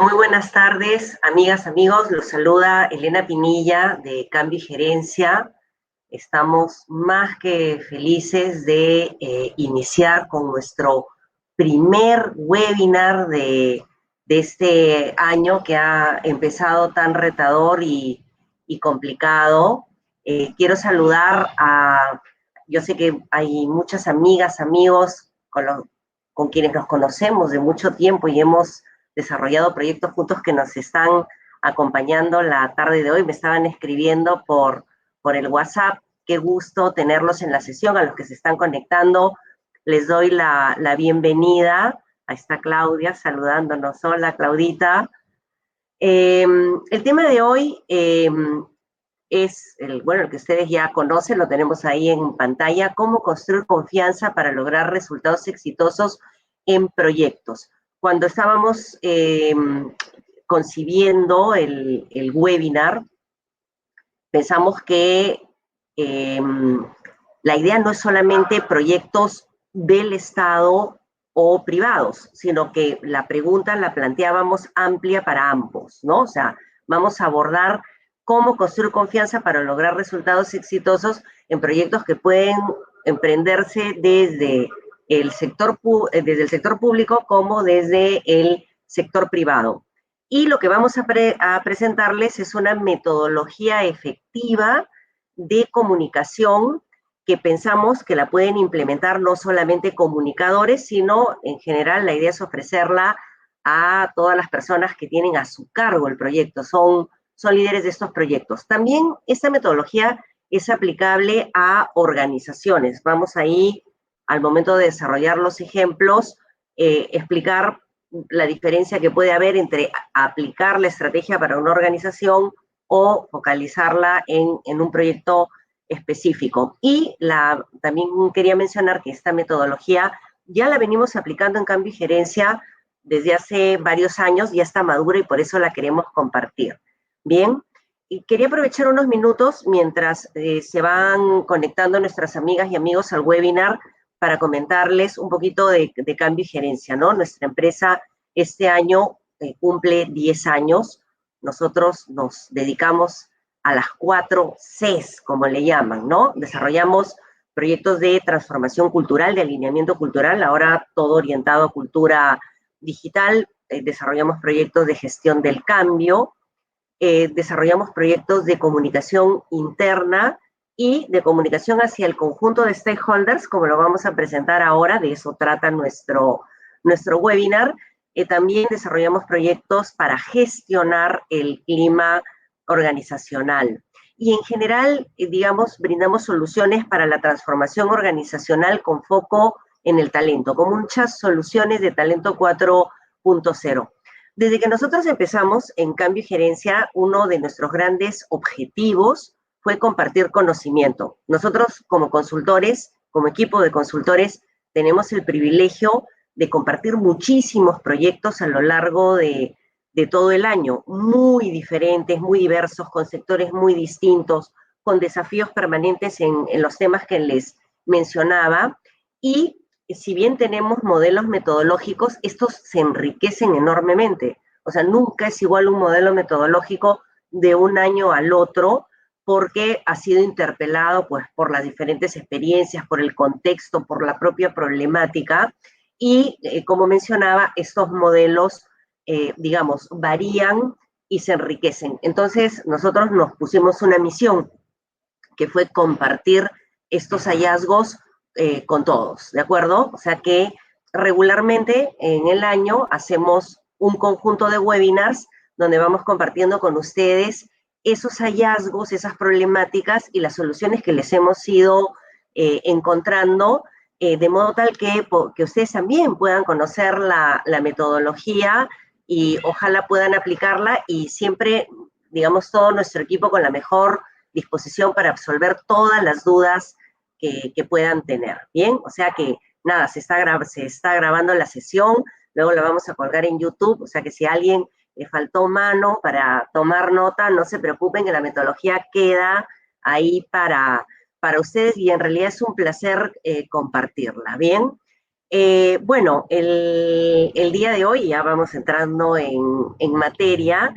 Muy buenas tardes, amigas, amigos. Los saluda Elena Pinilla de Cambio y Gerencia. Estamos más que felices de iniciar con nuestro primer webinar de este año que ha empezado tan retador y complicado. Quiero saludar yo sé que hay muchas amigas, amigos con quienes nos conocemos de mucho tiempo y hemos desarrollado proyectos juntos que nos están acompañando la tarde de hoy. Me estaban escribiendo por el WhatsApp. Qué gusto tenerlos en la sesión. A los que se están conectando, les doy la bienvenida. Ahí está Claudia saludándonos. Hola, Claudita. El tema de hoy es el que ustedes ya conocen, lo tenemos ahí en pantalla: cómo construir confianza para lograr resultados exitosos en proyectos. Cuando estábamos concibiendo el webinar, pensamos que eh, la idea no es solamente proyectos del Estado o privados, sino que la pregunta la planteábamos amplia para ambos, ¿no? O sea, vamos a abordar cómo construir confianza para lograr resultados exitosos en proyectos que pueden emprenderse desde el sector público como desde el sector privado. Y lo que vamos a presentarles es una metodología efectiva de comunicación que pensamos que la pueden implementar no solamente comunicadores, sino en general la idea es ofrecerla a todas las personas que tienen a su cargo el proyecto, son líderes de estos proyectos. También esta metodología es aplicable a organizaciones. Vamos ahí, al momento de desarrollar los ejemplos, explicar la diferencia que puede haber entre aplicar la estrategia para una organización o focalizarla en un proyecto específico. Y también quería mencionar que esta metodología ya la venimos aplicando en Cambio y Gerencia desde hace varios años, ya está madura y por eso la queremos compartir. Bien, y quería aprovechar unos minutos mientras se van conectando nuestras amigas y amigos al webinar para comentarles un poquito de Cambio y Gerencia, ¿no? Nuestra empresa este año cumple 10 años. Nosotros nos dedicamos a las 4 Cs, como le llaman, ¿no? Desarrollamos proyectos de transformación cultural, de alineamiento cultural, ahora todo orientado a cultura digital. Desarrollamos proyectos de gestión del cambio, desarrollamos proyectos de comunicación interna y de comunicación hacia el conjunto de stakeholders, como lo vamos a presentar ahora. De eso trata nuestro webinar. También desarrollamos proyectos para gestionar el clima organizacional. Y en general, digamos, brindamos soluciones para la transformación organizacional con foco en el talento, con muchas soluciones de talento 4.0. Desde que nosotros empezamos en Cambio y Gerencia, uno de nuestros grandes objetivos fue compartir conocimiento. Nosotros como consultores, como equipo de consultores, tenemos el privilegio de compartir muchísimos proyectos a lo largo de todo el año, muy diferentes, muy diversos, con sectores muy distintos, con desafíos permanentes en los temas que les mencionaba. Y si bien tenemos modelos metodológicos, estos se enriquecen enormemente. O sea, nunca es igual un modelo metodológico de un año al otro, porque ha sido interpelado pues, por las diferentes experiencias, por el contexto, por la propia problemática. Y como mencionaba, estos modelos, digamos, varían y se enriquecen. Entonces, nosotros nos pusimos una misión, que fue compartir estos hallazgos con todos, ¿de acuerdo? O sea que regularmente en el año hacemos un conjunto de webinars donde vamos compartiendo con ustedes esos hallazgos, esas problemáticas y las soluciones que les hemos ido encontrando, de modo tal que ustedes también puedan conocer la metodología y ojalá puedan aplicarla, y siempre, digamos, todo nuestro equipo con la mejor disposición para absolver todas las dudas que puedan tener. Bien, o sea que nada, se está grabando la sesión, luego la vamos a colgar en YouTube, o sea que si a alguien le faltó mano para tomar nota, no se preocupen, que la metodología queda ahí para ustedes, y en realidad es un placer compartirla. Bien, Bueno, el día de hoy ya vamos entrando en materia.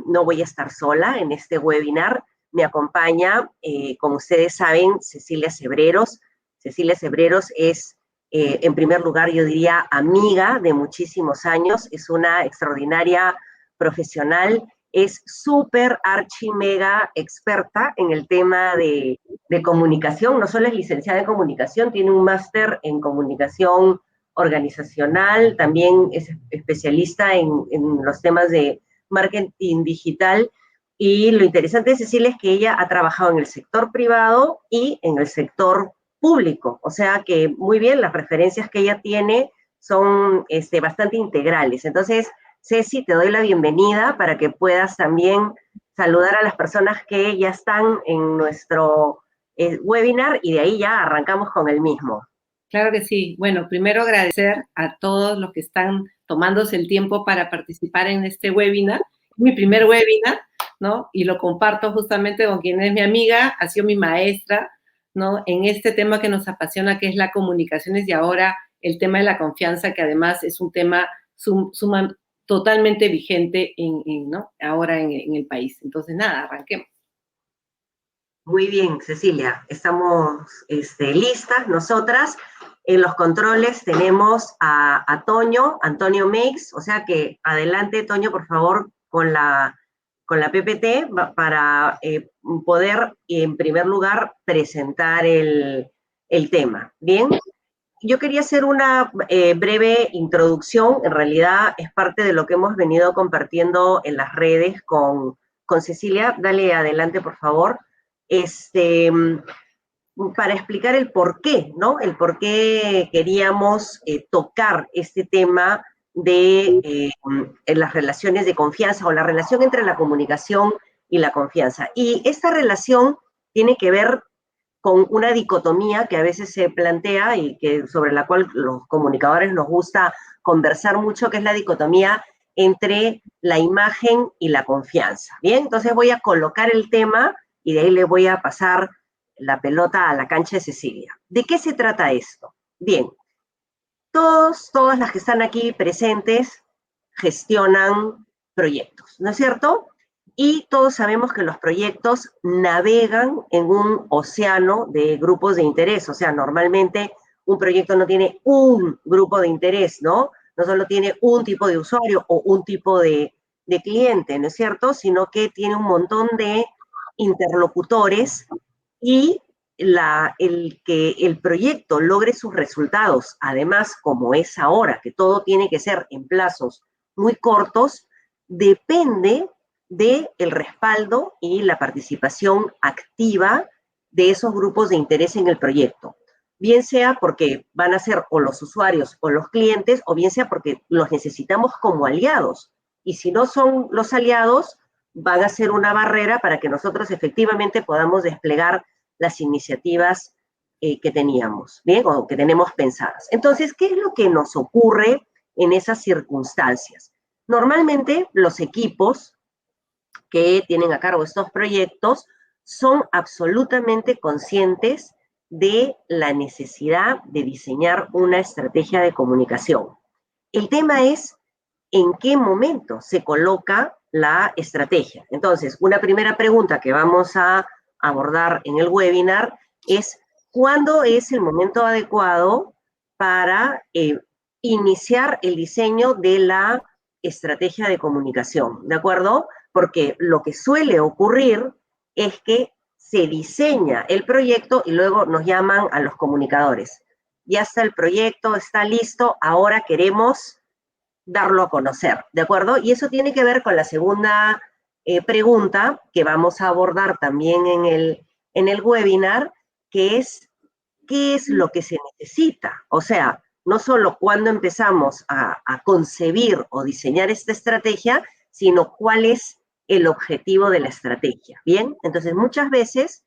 No voy a estar sola en este webinar. Me acompaña, como ustedes saben, Cecilia Cebreros. Cecilia Cebreros es, en primer lugar, yo diría, amiga de muchísimos años. Es una extraordinaria profesional. Es súper, archi, mega experta en el tema de comunicación, no solo es licenciada en comunicación, tiene un máster en comunicación organizacional, también es especialista en los temas de marketing digital. Y lo interesante de Cecilia es que ella ha trabajado en el sector privado y en el sector público, o sea que muy bien, las referencias que ella tiene son bastante integrales. Entonces, Ceci, te doy la bienvenida para que puedas también saludar a las personas que ya están en nuestro webinar y de ahí ya arrancamos con el mismo. Claro que sí. Bueno, primero agradecer a todos los que están tomándose el tiempo para participar en este webinar. Es mi primer webinar, ¿no? Y lo comparto justamente con quien es mi amiga, ha sido mi maestra, ¿no? En este tema que nos apasiona, que es la comunicaciones y ahora el tema de la confianza, que además es un tema totalmente vigente ¿no? Ahora en el país. Entonces, nada, arranquemos. Muy bien, Cecilia, estamos listas nosotras. En los controles tenemos a Toño, Antonio Meix, o sea que adelante, Toño, por favor, con la PPT para poder, en primer lugar, presentar el tema. Bien, yo quería hacer una breve introducción, en realidad es parte de lo que hemos venido compartiendo en las redes con Cecilia. Dale adelante, por favor. Este, para explicar el por qué, ¿no? El por qué queríamos tocar este tema de las relaciones de confianza o la relación entre la comunicación y la confianza. Y esta relación tiene que ver con una dicotomía que a veces se plantea y que sobre la cual los comunicadores nos gusta conversar mucho, que es la dicotomía entre la imagen y la confianza. Bien, entonces voy a colocar el tema y de ahí le voy a pasar la pelota a la cancha de Cecilia. ¿De qué se trata esto? Bien, todas las que están aquí presentes gestionan proyectos, ¿no es cierto? Y todos sabemos que los proyectos navegan en un océano de grupos de interés, o sea, normalmente un proyecto no tiene un grupo de interés, ¿no? No solo tiene un tipo de usuario o un tipo de cliente, ¿no es cierto? Sino que tiene un montón de interlocutores y el que el proyecto logre sus resultados, además, como es ahora, que todo tiene que ser en plazos muy cortos, depende del respaldo y la participación activa de esos grupos de interés en el proyecto. Bien sea porque van a ser o los usuarios o los clientes, o bien sea porque los necesitamos como aliados. Y si no son los aliados, van a ser una barrera para que nosotros efectivamente podamos desplegar las iniciativas que teníamos, ¿bien? O que tenemos pensadas. Entonces, ¿qué es lo que nos ocurre en esas circunstancias? Normalmente los equipos que tienen a cargo estos proyectos son absolutamente conscientes de la necesidad de diseñar una estrategia de comunicación. El tema es en qué momento se coloca la estrategia. Entonces, una primera pregunta que vamos a abordar en el webinar es ¿cuándo es el momento adecuado para iniciar el diseño de la estrategia de comunicación? ¿De acuerdo? Porque lo que suele ocurrir es que se diseña el proyecto y luego nos llaman a los comunicadores. Ya está el proyecto, está listo, ahora queremos darlo a conocer, ¿de acuerdo? Y eso tiene que ver con la segunda pregunta que vamos a abordar también en el webinar, que es ¿qué es lo que se necesita? O sea, no solo cuándo empezamos a concebir o diseñar esta estrategia, sino cuál es el objetivo de la estrategia. Bien, entonces muchas veces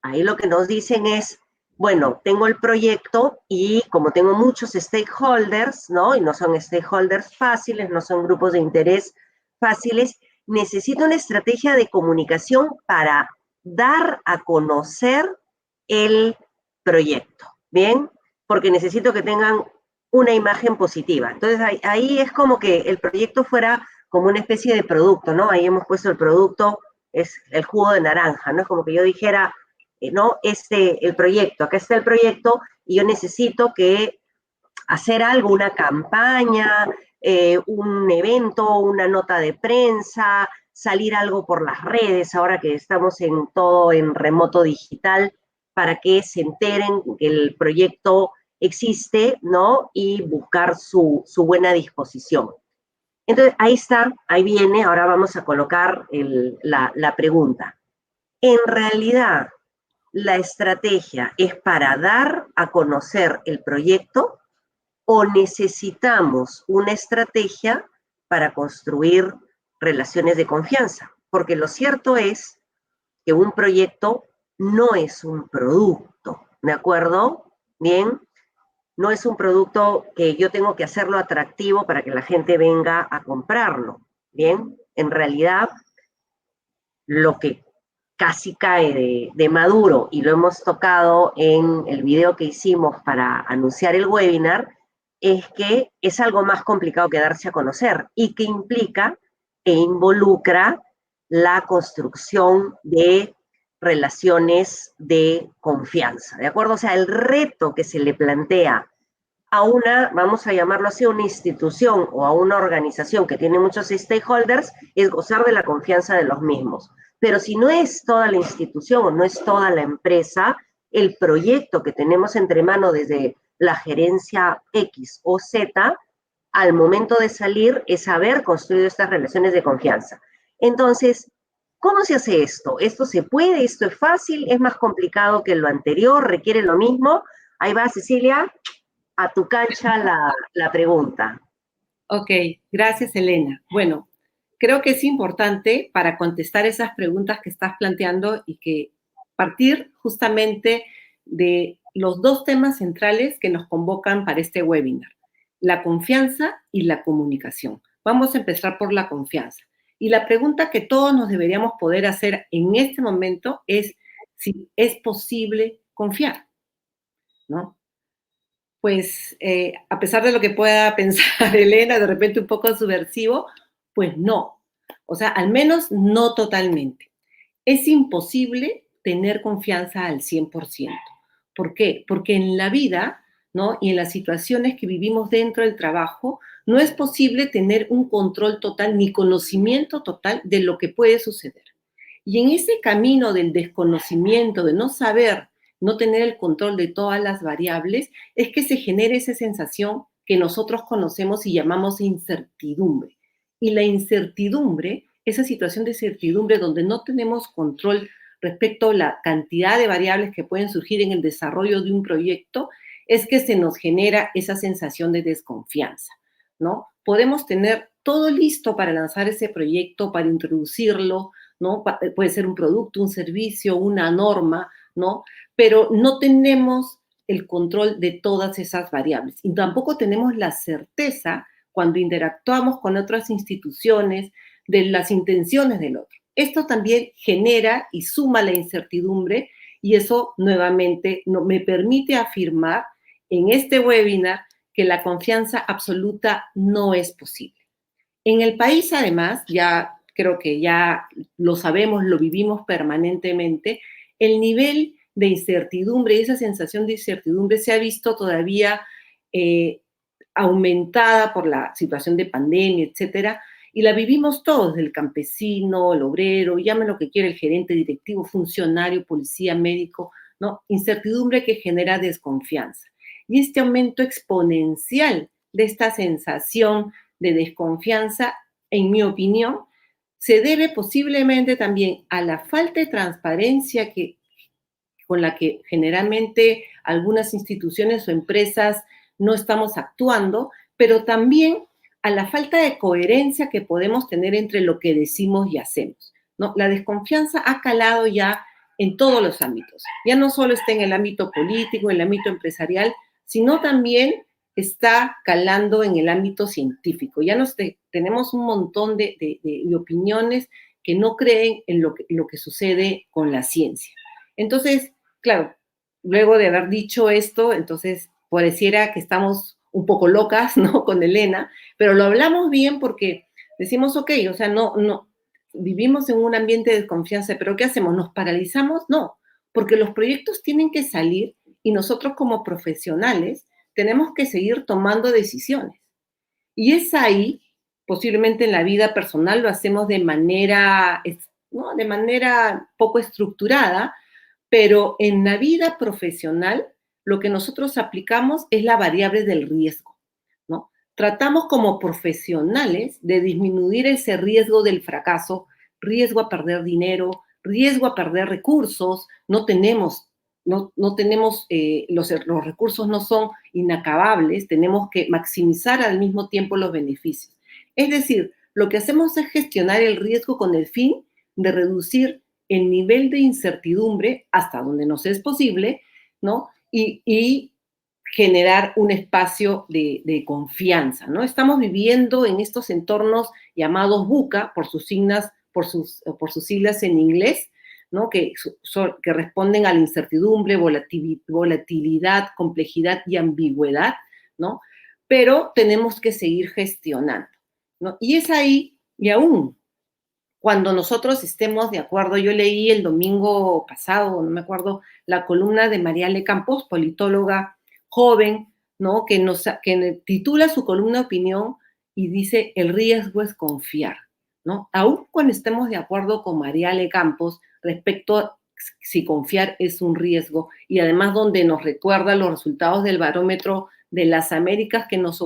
ahí lo que nos dicen es, bueno, tengo el proyecto y como tengo muchos stakeholders, ¿no? Y no son stakeholders fáciles, no son grupos de interés fáciles, necesito una estrategia de comunicación para dar a conocer el proyecto, ¿bien? Porque necesito que tengan una imagen positiva. Entonces ahí es como que el proyecto fuera como una especie de producto, ¿no? Ahí hemos puesto el producto, es el jugo de naranja, ¿no? Es como que yo dijera, ¿no? El proyecto, acá está el proyecto y yo necesito que hacer algo, una campaña, un evento, una nota de prensa, salir algo por las redes, ahora que estamos en todo en remoto digital, para que se enteren que el proyecto existe, ¿no? Y buscar su buena disposición. Entonces, ahí está, ahí viene, ahora vamos a colocar la pregunta. En realidad, la estrategia es para dar a conocer el proyecto o necesitamos una estrategia para construir relaciones de confianza, porque lo cierto es que un proyecto no es un producto, ¿de acuerdo? Bien, no es un producto que yo tengo que hacerlo atractivo para que la gente venga a comprarlo, bien, en realidad lo que casi cae de maduro y lo hemos tocado en el video que hicimos para anunciar el webinar, es que es algo más complicado que darse a conocer y que implica e involucra la construcción de relaciones de confianza, ¿de acuerdo? O sea, el reto que se le plantea a una, vamos a llamarlo así, una institución o a una organización que tiene muchos stakeholders, es gozar de la confianza de los mismos. Pero si no es toda la institución o no es toda la empresa, el proyecto que tenemos entre manos desde la gerencia X o Z, al momento de salir es haber construido estas relaciones de confianza. Entonces, ¿cómo se hace esto? ¿Esto se puede? ¿Esto es fácil? ¿Es más complicado que lo anterior? ¿Requiere lo mismo? Ahí va, Cecilia, a tu cancha la pregunta. Ok, gracias, Elena. Bueno, creo que es importante para contestar esas preguntas que estás planteando y que partir justamente de los dos temas centrales que nos convocan para este webinar, la confianza y la comunicación. Vamos a empezar por la confianza. Y la pregunta que todos nos deberíamos poder hacer en este momento es si es posible confiar, ¿no? Pues a pesar de lo que pueda pensar Elena, de repente un poco subversivo, pues no. O sea, al menos no totalmente. Es imposible tener confianza al 100%. ¿Por qué? Porque en la vida, ¿no? Y en las situaciones que vivimos dentro del trabajo, no es posible tener un control total ni conocimiento total de lo que puede suceder. Y en ese camino del desconocimiento, de no saber, no tener el control de todas las variables, es que se genera esa sensación que nosotros conocemos y llamamos incertidumbre. Y la incertidumbre, esa situación de incertidumbre donde no tenemos control respecto a la cantidad de variables que pueden surgir en el desarrollo de un proyecto, es que se nos genera esa sensación de desconfianza, ¿no? Podemos tener todo listo para lanzar ese proyecto, para introducirlo, ¿no? Puede ser un producto, un servicio, una norma, ¿no? Pero no tenemos el control de todas esas variables y tampoco tenemos la certeza cuando interactuamos con otras instituciones de las intenciones del otro. Esto también genera y suma la incertidumbre y eso nuevamente no, me permite afirmar en este webinar que la confianza absoluta no es posible. En el país, además, ya creo que ya lo sabemos, lo vivimos permanentemente, el nivel de incertidumbre y esa sensación de incertidumbre se ha visto todavía aumentada por la situación de pandemia, etcétera, y la vivimos todos, el campesino, el obrero, llame lo que quiera, el gerente, directivo, funcionario, policía, médico, ¿no? Incertidumbre que genera desconfianza. Y este aumento exponencial de esta sensación de desconfianza, en mi opinión, se debe posiblemente también a la falta de transparencia con la que generalmente algunas instituciones o empresas no estamos actuando, pero también a la falta de coherencia que podemos tener entre lo que decimos y hacemos, ¿no? La desconfianza ha calado ya en todos los ámbitos. Ya no solo está en el ámbito político, en el ámbito empresarial, sino también está calando en el ámbito científico. Ya tenemos un montón de opiniones que no creen en lo que sucede con la ciencia. Entonces, claro, luego de haber dicho esto, entonces pareciera que estamos un poco locas, ¿no? Con Elena, pero lo hablamos bien porque decimos, ok, o sea, no, vivimos en un ambiente de desconfianza, pero ¿qué hacemos? ¿Nos paralizamos? No, porque los proyectos tienen que salir y nosotros como profesionales tenemos que seguir tomando decisiones. Y es ahí, posiblemente en la vida personal lo hacemos de manera, ¿no? De manera poco estructurada, pero en la vida profesional lo que nosotros aplicamos es la variable del riesgo, ¿no? Tratamos como profesionales de disminuir ese riesgo del fracaso, riesgo a perder dinero, riesgo a perder recursos, no tenemos los recursos no son inacabables, tenemos que maximizar al mismo tiempo los beneficios. Es decir, lo que hacemos es gestionar el riesgo con el fin de reducir el nivel de incertidumbre hasta donde nos es posible, ¿no? Y generar un espacio de confianza, ¿no? Estamos viviendo en estos entornos llamados VUCA, por sus siglas en inglés, ¿no? Que responden a la incertidumbre, volatilidad, complejidad y ambigüedad, ¿no? Pero tenemos que seguir gestionando, ¿no? Y es ahí, y aún cuando nosotros estemos de acuerdo, yo leí el domingo pasado, no me acuerdo, la columna de Mariale Campos, politóloga joven, ¿no? Que titula su columna de opinión y dice, el riesgo es confiar, ¿no? Aún cuando estemos de acuerdo con Mariale Campos respecto a si confiar es un riesgo, y además donde nos recuerda los resultados del barómetro de las Américas que nos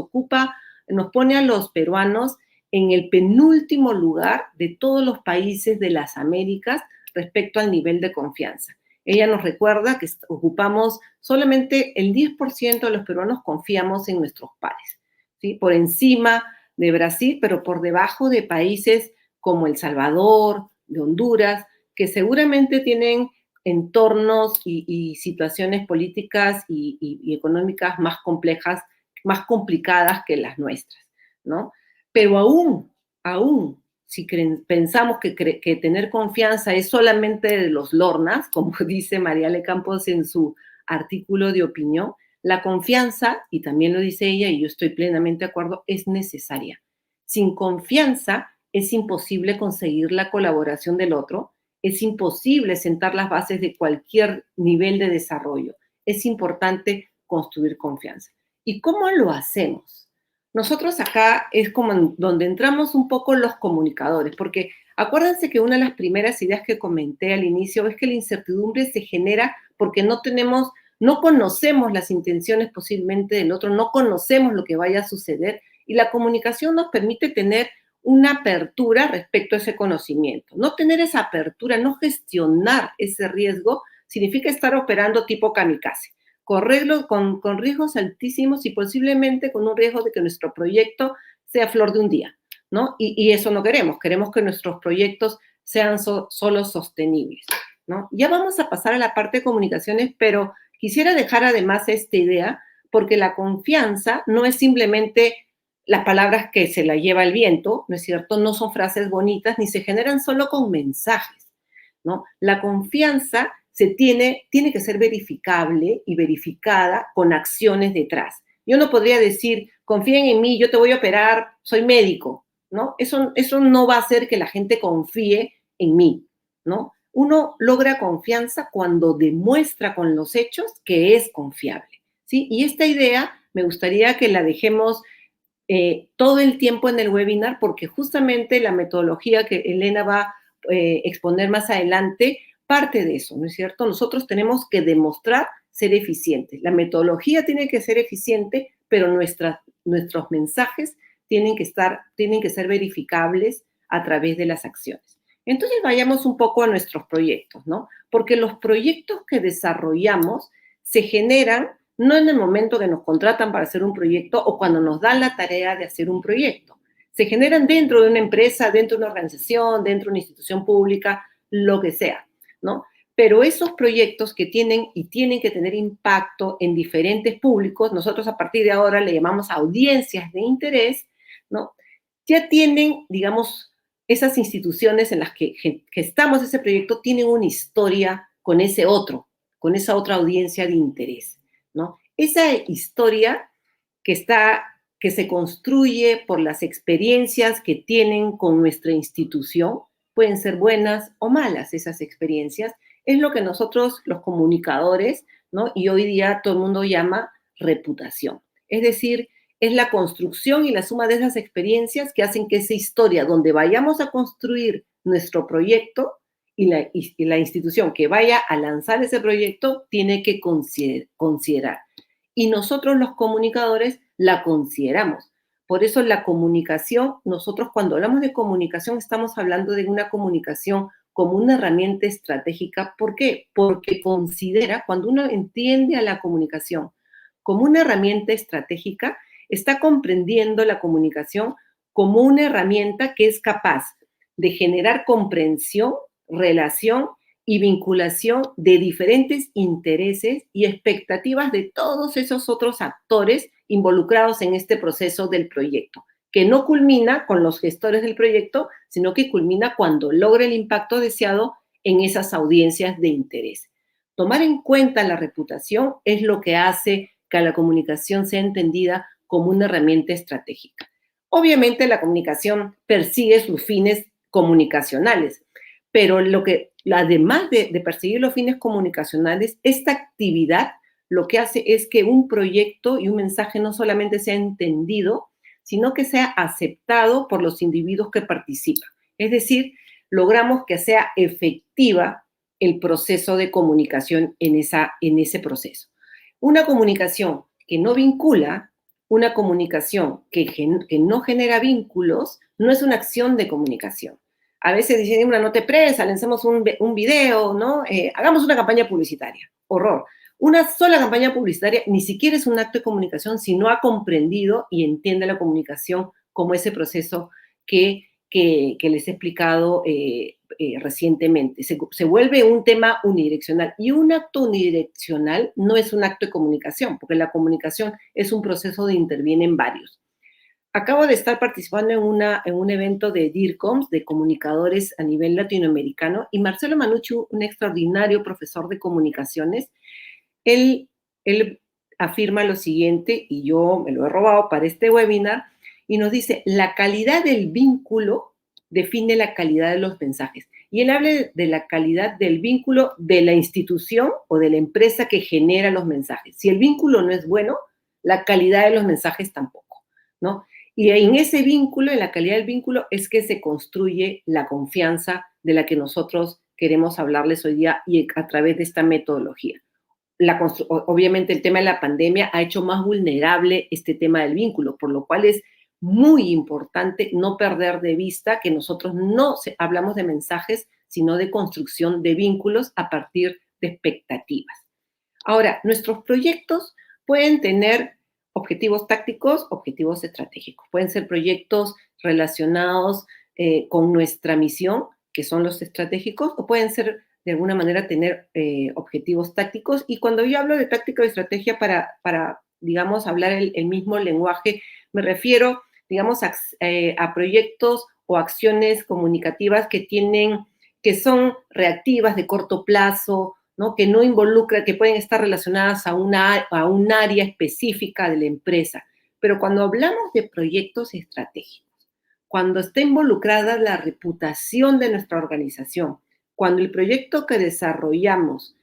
pone a los peruanos en el penúltimo lugar de todos los países de las Américas respecto al nivel de confianza. Ella nos recuerda que ocupamos solamente el 10% de los peruanos confiamos en nuestros pares, ¿sí? Por encima de Brasil, pero por debajo de países como El Salvador, de Honduras, que seguramente tienen entornos y situaciones políticas y económicas más complejas, más complicadas que las nuestras, ¿no? Pero aún, si pensamos que tener confianza es solamente de los lornas, como dice Mariale Campos en su artículo de opinión, la confianza, y también lo dice ella, y yo estoy plenamente de acuerdo, es necesaria. Sin confianza es imposible conseguir la colaboración del otro, es imposible sentar las bases de cualquier nivel de desarrollo. Es importante construir confianza. ¿Y cómo lo hacemos? Nosotros acá es como donde entramos un poco los comunicadores, porque acuérdense que una de las primeras ideas que comenté al inicio es que la incertidumbre se genera porque no conocemos las intenciones posiblemente del otro, no conocemos lo que vaya a suceder, y la comunicación nos permite tener una apertura respecto a ese conocimiento. No tener esa apertura, no gestionar ese riesgo, significa estar operando tipo kamikaze, correrlo con riesgos altísimos y posiblemente con un riesgo de que nuestro proyecto sea flor de un día, ¿no? Y eso no queremos que nuestros proyectos sean solo sostenibles, ¿no? Ya vamos a pasar a la parte de comunicaciones, pero quisiera dejar además esta idea, porque la confianza no es simplemente las palabras que se la lleva el viento, ¿no es cierto? No son frases bonitas ni se generan solo con mensajes, ¿no? La confianza tiene que ser verificable y verificada con acciones detrás. Yo no podría decir, confíen en mí, yo te voy a operar, soy médico, ¿no? Eso no va a hacer que la gente confíe en mí, ¿no? Uno logra confianza cuando demuestra con los hechos que es confiable, ¿sí? Y esta idea me gustaría que la dejemos todo el tiempo en el webinar, porque justamente la metodología que Elena va a exponer más adelante parte de eso, ¿no es cierto? Nosotros tenemos que demostrar ser eficientes. La metodología tiene que ser eficiente, pero nuestros mensajes tienen que ser verificables a través de las acciones. Entonces vayamos un poco a nuestros proyectos, ¿no? Porque los proyectos que desarrollamos se generan no en el momento que nos contratan para hacer un proyecto o cuando nos dan la tarea de hacer un proyecto. Se generan dentro de una empresa, dentro de una organización, dentro de una institución pública, lo que sea, ¿no? Pero esos proyectos que tienen que tener impacto en diferentes públicos, nosotros a partir de ahora le llamamos audiencias de interés, ¿no? Ya tienen, digamos, esas instituciones en las que gestamos ese proyecto tienen una historia con con esa otra audiencia de interés, ¿no? Esa historia que se construye por las experiencias que tienen con nuestra institución. Pueden ser buenas o malas esas experiencias. Es lo que nosotros, los comunicadores, ¿no? Y hoy día todo el mundo llama reputación. Es decir, es la construcción y la suma de esas experiencias que hacen que esa historia donde vayamos a construir nuestro proyecto y la institución que vaya a lanzar ese proyecto tiene que considerar. Y nosotros los comunicadores la consideramos. Por eso la comunicación, nosotros cuando hablamos de comunicación estamos hablando de una comunicación como una herramienta estratégica. ¿Por qué? Porque considera, cuando uno entiende a la comunicación como una herramienta estratégica, está comprendiendo la comunicación como una herramienta que es capaz de generar comprensión, relación y vinculación de diferentes intereses y expectativas de todos esos otros actores involucrados en este proceso del proyecto, que no culmina con los gestores del proyecto, sino que culmina cuando logra el impacto deseado en esas audiencias de interés. Tomar en cuenta la reputación es lo que hace que la comunicación sea entendida como una herramienta estratégica. Obviamente la comunicación persigue sus fines comunicacionales, pero además de perseguir los fines comunicacionales, esta actividad lo que hace es que un proyecto y un mensaje no solamente sea entendido, sino que sea aceptado por los individuos que participan. Es decir, logramos que sea efectiva el proceso de comunicación en ese proceso. Una comunicación que no vincula, una comunicación que no genera vínculos, no es una acción de comunicación. A veces dicen, una nota de prensa, lancemos un video, ¿no? Hagamos una campaña publicitaria. Horror. Una sola campaña publicitaria ni siquiera es un acto de comunicación si no ha comprendido y entiende la comunicación como ese proceso que les he explicado recientemente. Se vuelve un tema unidireccional. Y un acto unidireccional no es un acto de comunicación, porque la comunicación es un proceso de intervienen varios. Acabo de estar participando en un evento de DIRCOMS, de comunicadores a nivel latinoamericano, y Marcelo Manucci, un extraordinario profesor de comunicaciones, él afirma lo siguiente, y yo me lo he robado para este webinar, y nos dice, la calidad del vínculo define la calidad de los mensajes. Y él habla de la calidad del vínculo de la institución o de la empresa que genera los mensajes. Si el vínculo no es bueno, la calidad de los mensajes tampoco, ¿no? Y en ese vínculo, en la calidad del vínculo, es que se construye la confianza de la que nosotros queremos hablarles hoy día y a través de esta metodología. Obviamente el tema de la pandemia ha hecho más vulnerable este tema del vínculo, por lo cual es muy importante no perder de vista que nosotros no hablamos de mensajes, sino de construcción de vínculos a partir de expectativas. Ahora, nuestros proyectos pueden tener objetivos tácticos, objetivos estratégicos. Pueden ser proyectos relacionados con nuestra misión, que son los estratégicos, o pueden ser de alguna manera tener objetivos tácticos. Y cuando yo hablo de táctica o estrategia para digamos, hablar el mismo lenguaje, me refiero, digamos, a proyectos o acciones comunicativas que son reactivas de corto plazo, ¿no? Que no involucran, que pueden estar relacionadas a un área específica de la empresa. Pero cuando hablamos de proyectos estratégicos, cuando está involucrada la reputación de nuestra organización, cuando el proyecto que desarrollamos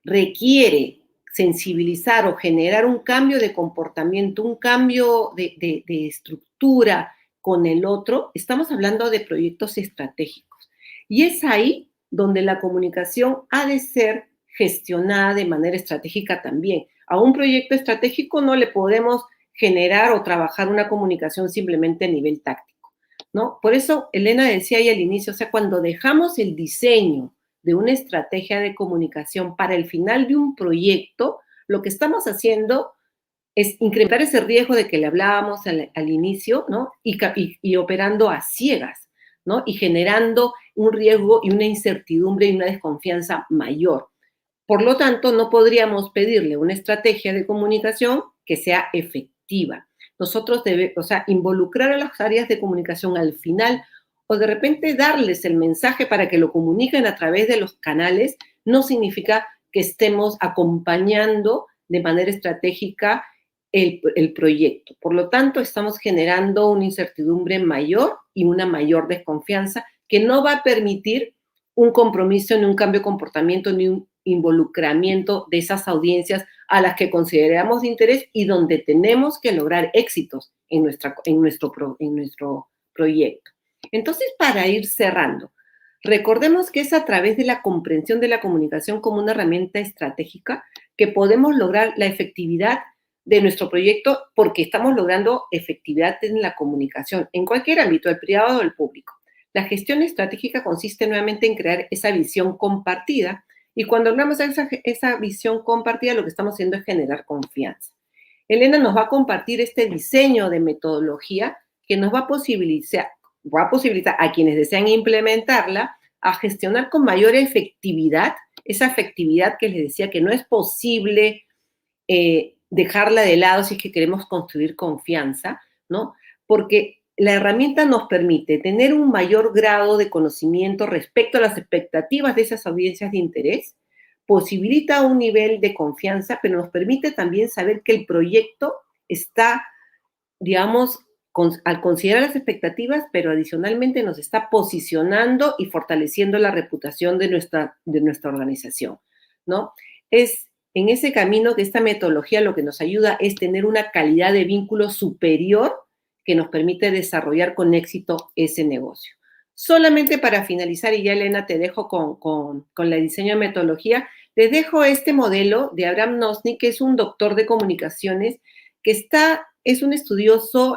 requiere sensibilizar o generar un cambio de comportamiento, un cambio de estructura con el otro, estamos hablando de proyectos estratégicos. Y es ahí donde la comunicación ha de ser gestionada de manera estratégica también. A un proyecto estratégico no le podemos generar o trabajar una comunicación simplemente a nivel táctico, ¿no? Por eso Elena decía ahí al inicio, o sea, cuando dejamos el diseño de una estrategia de comunicación para el final de un proyecto, lo que estamos haciendo es incrementar ese riesgo de que le hablábamos al inicio, ¿no? Y operando a ciegas, ¿no? Y generando un riesgo y una incertidumbre y una desconfianza mayor. Por lo tanto, no podríamos pedirle una estrategia de comunicación que sea efectiva. Nosotros debemos, involucrar a las áreas de comunicación al final o de repente darles el mensaje para que lo comuniquen a través de los canales, no significa que estemos acompañando de manera estratégica el proyecto. Por lo tanto, estamos generando una incertidumbre mayor y una mayor desconfianza que no va a permitir un compromiso, ni un cambio de comportamiento, ni un involucramiento de esas audiencias a las que consideramos de interés y donde tenemos que lograr éxitos en nuestro proyecto. Entonces, para ir cerrando, recordemos que es a través de la comprensión de la comunicación como una herramienta estratégica que podemos lograr la efectividad de nuestro proyecto, porque estamos logrando efectividad en la comunicación, en cualquier ámbito, el privado o el público. La gestión estratégica consiste nuevamente en crear esa visión compartida, y cuando hablamos de esa visión compartida, lo que estamos haciendo es generar confianza. Elena nos va a compartir este diseño de metodología que nos va a posibilitar a quienes desean implementarla a gestionar con mayor efectividad, esa efectividad que les decía que no es posible dejarla de lado si es que queremos construir confianza, ¿no? Porque la herramienta nos permite tener un mayor grado de conocimiento respecto a las expectativas de esas audiencias de interés, posibilita un nivel de confianza, pero nos permite también saber que el proyecto está, digamos, al considerar las expectativas, pero adicionalmente nos está posicionando y fortaleciendo la reputación de nuestra organización, ¿no? Es en ese camino que esta metodología lo que nos ayuda es tener una calidad de vínculo superior que nos permite desarrollar con éxito ese negocio. Solamente para finalizar, y ya Elena te dejo con el diseño de metodología, les dejo este modelo de Abraham Nosny, que es un doctor de comunicaciones, que es un estudioso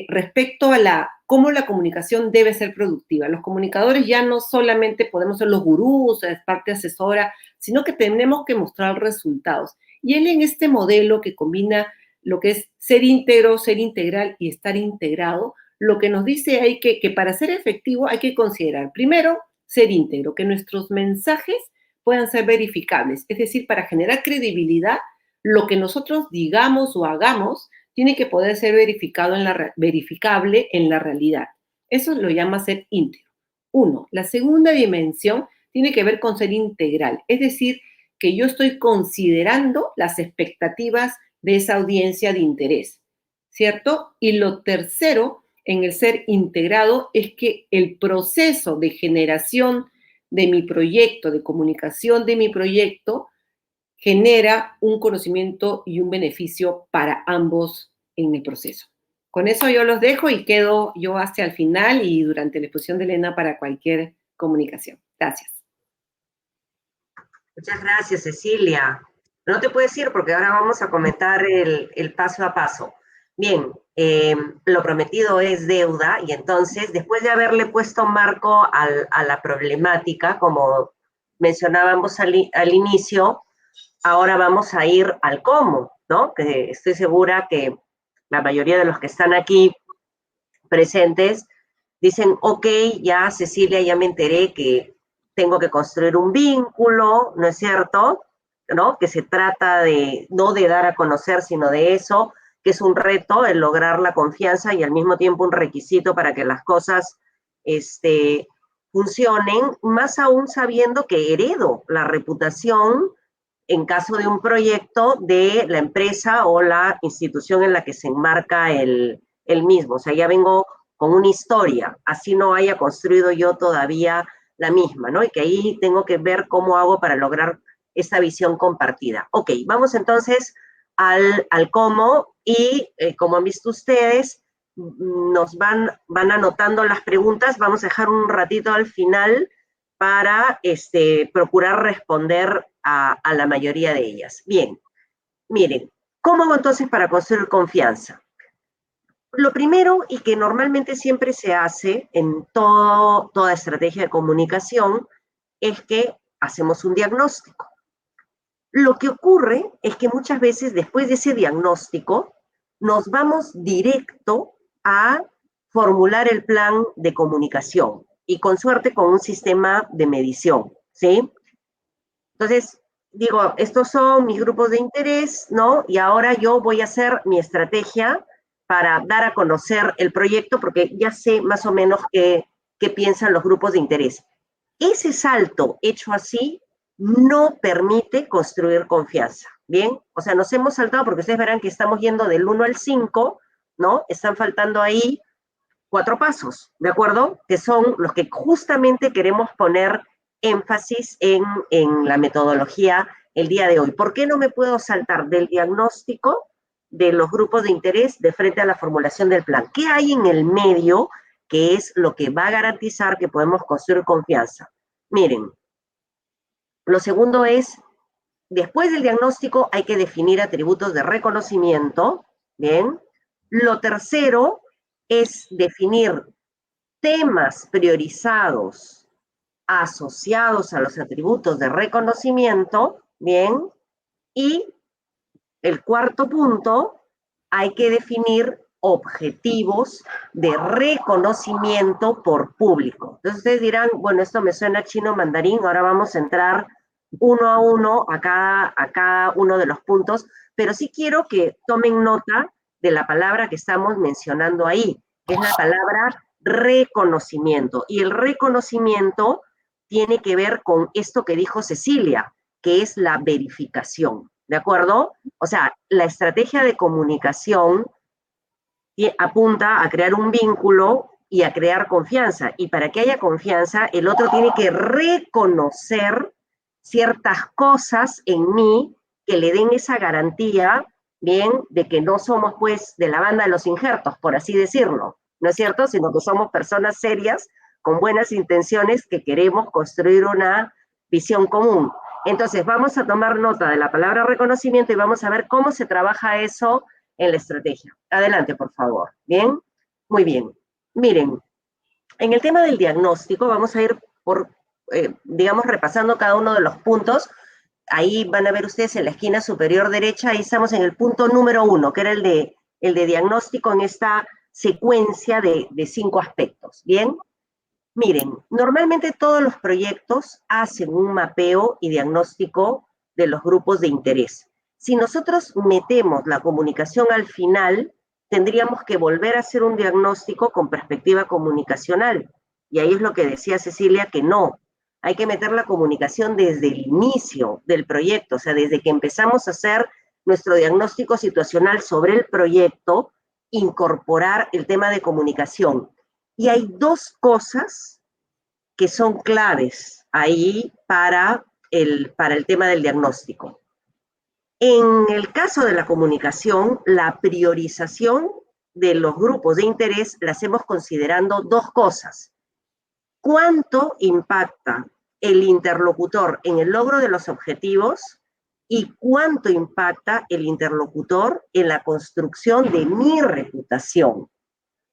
respecto a cómo la comunicación debe ser productiva. Los comunicadores ya no solamente podemos ser los gurús, parte asesora, sino que tenemos que mostrar resultados. Y él en este modelo que combina lo que es ser íntegro, ser integral y estar integrado, lo que nos dice hay que para ser efectivo hay que considerar, primero, ser íntegro, que nuestros mensajes puedan ser verificables. Es decir, para generar credibilidad, lo que nosotros digamos o hagamos tiene que poder ser verificable en la realidad. Eso lo llama ser íntegro. Uno, la segunda dimensión tiene que ver con ser integral, es decir, que yo estoy considerando las expectativas de esa audiencia de interés, ¿cierto? Y lo tercero, en el ser integrado, es que el proceso de generación de mi proyecto, de comunicación de mi proyecto, genera un conocimiento y un beneficio para ambos en el proceso. Con eso yo los dejo y quedo yo hasta el final y durante la exposición de Elena para cualquier comunicación. Gracias. Muchas gracias, Cecilia. No te puedes ir porque ahora vamos a comentar el paso a paso. Bien, lo prometido es deuda y entonces, después de haberle puesto marco a la problemática, como mencionábamos al inicio, ahora vamos a ir al cómo, ¿no? Que estoy segura que la mayoría de los que están aquí presentes dicen, ok, ya Cecilia, ya me enteré que tengo que construir un vínculo, ¿no es cierto? ¿No? Que se trata de, no de dar a conocer, sino de eso, que es un reto, el lograr la confianza y al mismo tiempo un requisito para que las cosas funcionen, más aún sabiendo que heredo la reputación en caso de un proyecto de la empresa o la institución en la que se enmarca el mismo. O sea, ya vengo con una historia, así no haya construido yo todavía la misma, ¿no? Y que ahí tengo que ver cómo hago para lograr esta visión compartida. Ok, vamos entonces al cómo y como han visto ustedes, nos van anotando las preguntas, vamos a dejar un ratito al final para procurar responder a la mayoría de ellas. Bien, miren, ¿cómo hago entonces para construir confianza? Lo primero, y que normalmente siempre se hace en toda estrategia de comunicación, es que hacemos un diagnóstico. Lo que ocurre es que muchas veces después de ese diagnóstico nos vamos directo a formular el plan de comunicación y con suerte con un sistema de medición, ¿sí? Entonces, digo, estos son mis grupos de interés, ¿no? Y ahora yo voy a hacer mi estrategia para dar a conocer el proyecto porque ya sé más o menos qué piensan los grupos de interés. Ese salto hecho así no permite construir confianza. Bien, o sea, nos hemos saltado porque ustedes verán que estamos yendo del 1 al 5, ¿no? Están faltando ahí 4 pasos, ¿de acuerdo? Que son los que justamente queremos poner énfasis en la metodología el día de hoy. ¿Por qué no me puedo saltar del diagnóstico de los grupos de interés de frente a la formulación del plan? ¿Qué hay en el medio que es lo que va a garantizar que podemos construir confianza? Miren, lo segundo es, después del diagnóstico hay que definir atributos de reconocimiento, ¿bien? Lo tercero es definir temas priorizados asociados a los atributos de reconocimiento, ¿bien? Y el cuarto punto, hay que definir objetivos de reconocimiento por público. Entonces ustedes dirán, bueno, esto me suena chino mandarín, ahora vamos a entrar uno a uno a cada uno de los puntos, pero sí quiero que tomen nota de la palabra que estamos mencionando ahí, que es la palabra reconocimiento. Y el reconocimiento tiene que ver con esto que dijo Cecilia, que es la verificación, ¿de acuerdo? O sea, la estrategia de comunicación apunta a crear un vínculo y a crear confianza. Y para que haya confianza, el otro tiene que reconocer ciertas cosas en mí que le den esa garantía, bien, de que no somos pues de la banda de los injertos, por así decirlo, ¿no es cierto? Sino que somos personas serias, con buenas intenciones, que queremos construir una visión común. Entonces, vamos a tomar nota de la palabra reconocimiento y vamos a ver cómo se trabaja eso en la estrategia. Adelante, por favor. Bien, muy bien. Miren, en el tema del diagnóstico vamos a ir por, digamos, repasando cada uno de los puntos. Ahí van a ver ustedes en la esquina superior derecha, ahí estamos en el punto número 1, que era el de diagnóstico en esta secuencia de 5 aspectos. Bien, miren, normalmente todos los proyectos hacen un mapeo y diagnóstico de los grupos de interés. Si nosotros metemos la comunicación al final, tendríamos que volver a hacer un diagnóstico con perspectiva comunicacional. Y ahí es lo que decía Cecilia, que no. Hay que meter la comunicación desde el inicio del proyecto, o sea, desde que empezamos a hacer nuestro diagnóstico situacional sobre el proyecto, incorporar el tema de comunicación. Y hay dos cosas que son claves ahí para el tema del diagnóstico. En el caso de la comunicación, la priorización de los grupos de interés la hacemos considerando dos cosas. ¿Cuánto impacta el interlocutor en el logro de los objetivos y cuánto impacta el interlocutor en la construcción de mi reputación?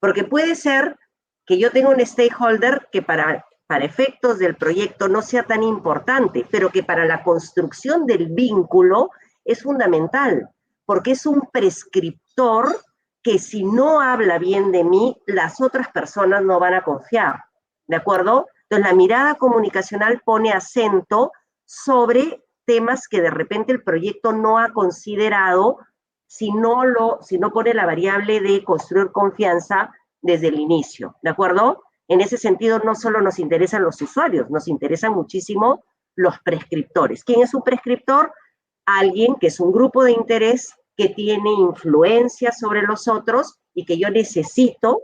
Porque puede ser que yo tenga un stakeholder que para efectos del proyecto no sea tan importante, pero que para la construcción del vínculo es fundamental, porque es un prescriptor que si no habla bien de mí, las otras personas no van a confiar, ¿de acuerdo? Entonces la mirada comunicacional pone acento sobre temas que de repente el proyecto no ha considerado si no pone la variable de construir confianza desde el inicio, ¿de acuerdo? En ese sentido, no solo nos interesan los usuarios, nos interesan muchísimo los prescriptores. ¿Quién es un prescriptor? Alguien que es un grupo de interés que tiene influencia sobre los otros y que yo necesito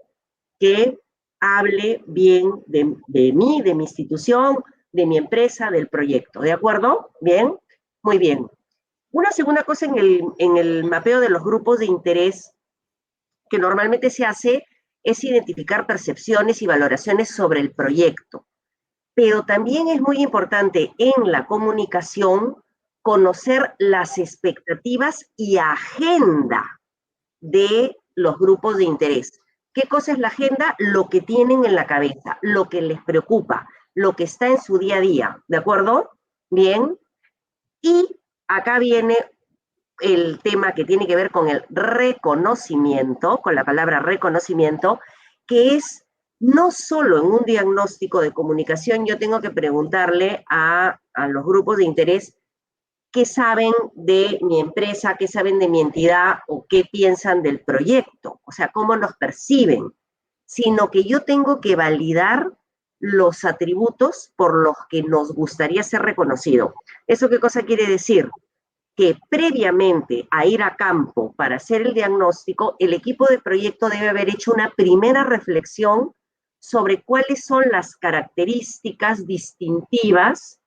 que hable bien de mí, de mi institución, de mi empresa, del proyecto. ¿De acuerdo? Bien, muy bien. Una segunda cosa en el mapeo de los grupos de interés que normalmente se hace es identificar percepciones y valoraciones sobre el proyecto. Pero también es muy importante en la comunicación conocer las expectativas y agenda de los grupos de interés. ¿Qué cosa es la agenda? Lo que tienen en la cabeza, lo que les preocupa, lo que está en su día a día, ¿de acuerdo? Bien. Y acá viene el tema que tiene que ver con el reconocimiento, con la palabra reconocimiento, que es no solo en un diagnóstico de comunicación, yo tengo que preguntarle a los grupos de interés qué saben de mi empresa, qué saben de mi entidad o qué piensan del proyecto, o sea, cómo nos perciben, sino que yo tengo que validar los atributos por los que nos gustaría ser reconocido. ¿Eso qué cosa quiere decir? que previamente a ir a campo para hacer el diagnóstico, el equipo de proyecto debe haber hecho una primera reflexión sobre cuáles son las características distintivas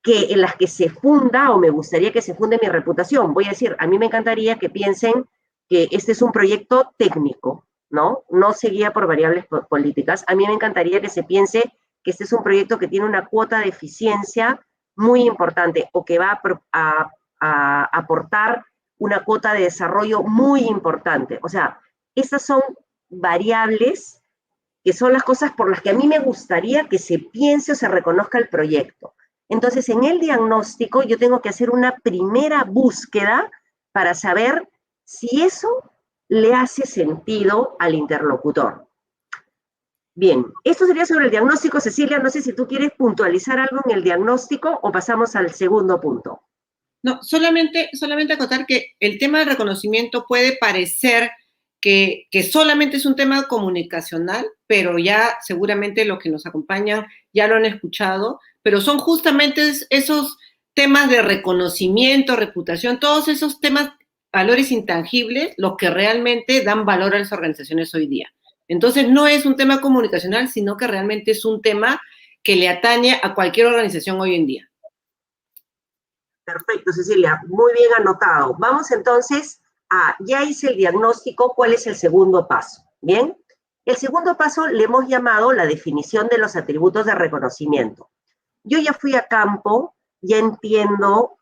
en las que se funda o me gustaría que se funde mi reputación. Voy a decir, a mí me encantaría que piensen que este es un proyecto técnico, ¿no? No se guía por variables políticas. A mí me encantaría que se piense que este es un proyecto que tiene una cuota de eficiencia muy importante o que va a aportar una cuota de desarrollo muy importante. O sea, estas son variables que son las cosas por las que a mí me gustaría que se piense o se reconozca el proyecto. Entonces, en el diagnóstico yo tengo que hacer una primera búsqueda para saber si eso le hace sentido al interlocutor. Bien, esto sería sobre el diagnóstico. Cecilia, no sé si tú quieres puntualizar algo en el diagnóstico o pasamos al segundo punto. No, solamente acotar que el tema del reconocimiento puede parecer que solamente es un tema comunicacional, pero ya seguramente los que nos acompañan ya lo han escuchado, pero son justamente esos temas de reconocimiento, reputación, todos esos temas, valores intangibles, los que realmente dan valor a las organizaciones hoy día. Entonces, no es un tema comunicacional, sino que realmente es un tema que le atañe a cualquier organización hoy en día. Perfecto, Cecilia, muy bien anotado. Vamos entonces ya hice el diagnóstico, ¿cuál es el segundo paso? Bien, el segundo paso le hemos llamado la definición de los atributos de reconocimiento. Yo ya fui a campo, ya entiendo,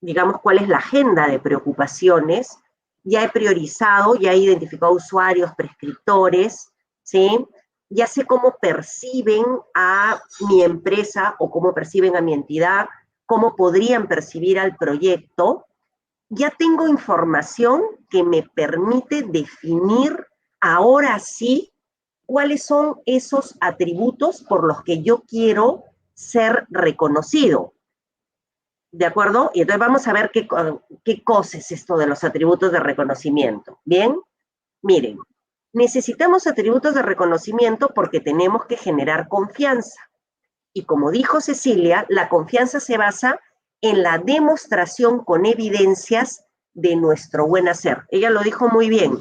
digamos, cuál es la agenda de preocupaciones, ya he priorizado, ya he identificado usuarios, prescriptores, ¿sí? Ya sé cómo perciben a mi empresa o cómo perciben a mi entidad, cómo podrían percibir al proyecto. Ya tengo información que me permite definir ahora sí cuáles son esos atributos por los que yo quiero ser reconocido. ¿De acuerdo? Y entonces vamos a ver qué cosa es esto de los atributos de reconocimiento. Bien, miren, necesitamos atributos de reconocimiento porque tenemos que generar confianza. Y como dijo Cecilia, la confianza se basa en la demostración con evidencias de nuestro buen hacer. Ella lo dijo muy bien,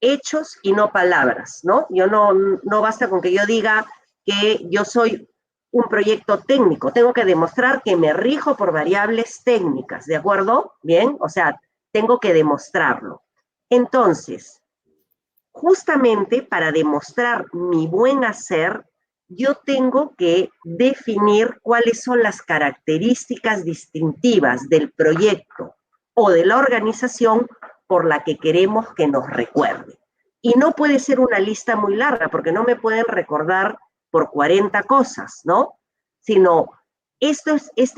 hechos y no palabras, ¿no? No basta con que yo diga que yo soy un proyecto técnico, tengo que demostrar que me rijo por variables técnicas, ¿de acuerdo? Bien, o sea, tengo que demostrarlo. Entonces, justamente para demostrar mi buen hacer, yo tengo que definir cuáles son las características distintivas del proyecto o de la organización por la que queremos que nos recuerde. Y no puede ser una lista muy larga, porque no me pueden recordar por 40 cosas, ¿no? Sino, esta es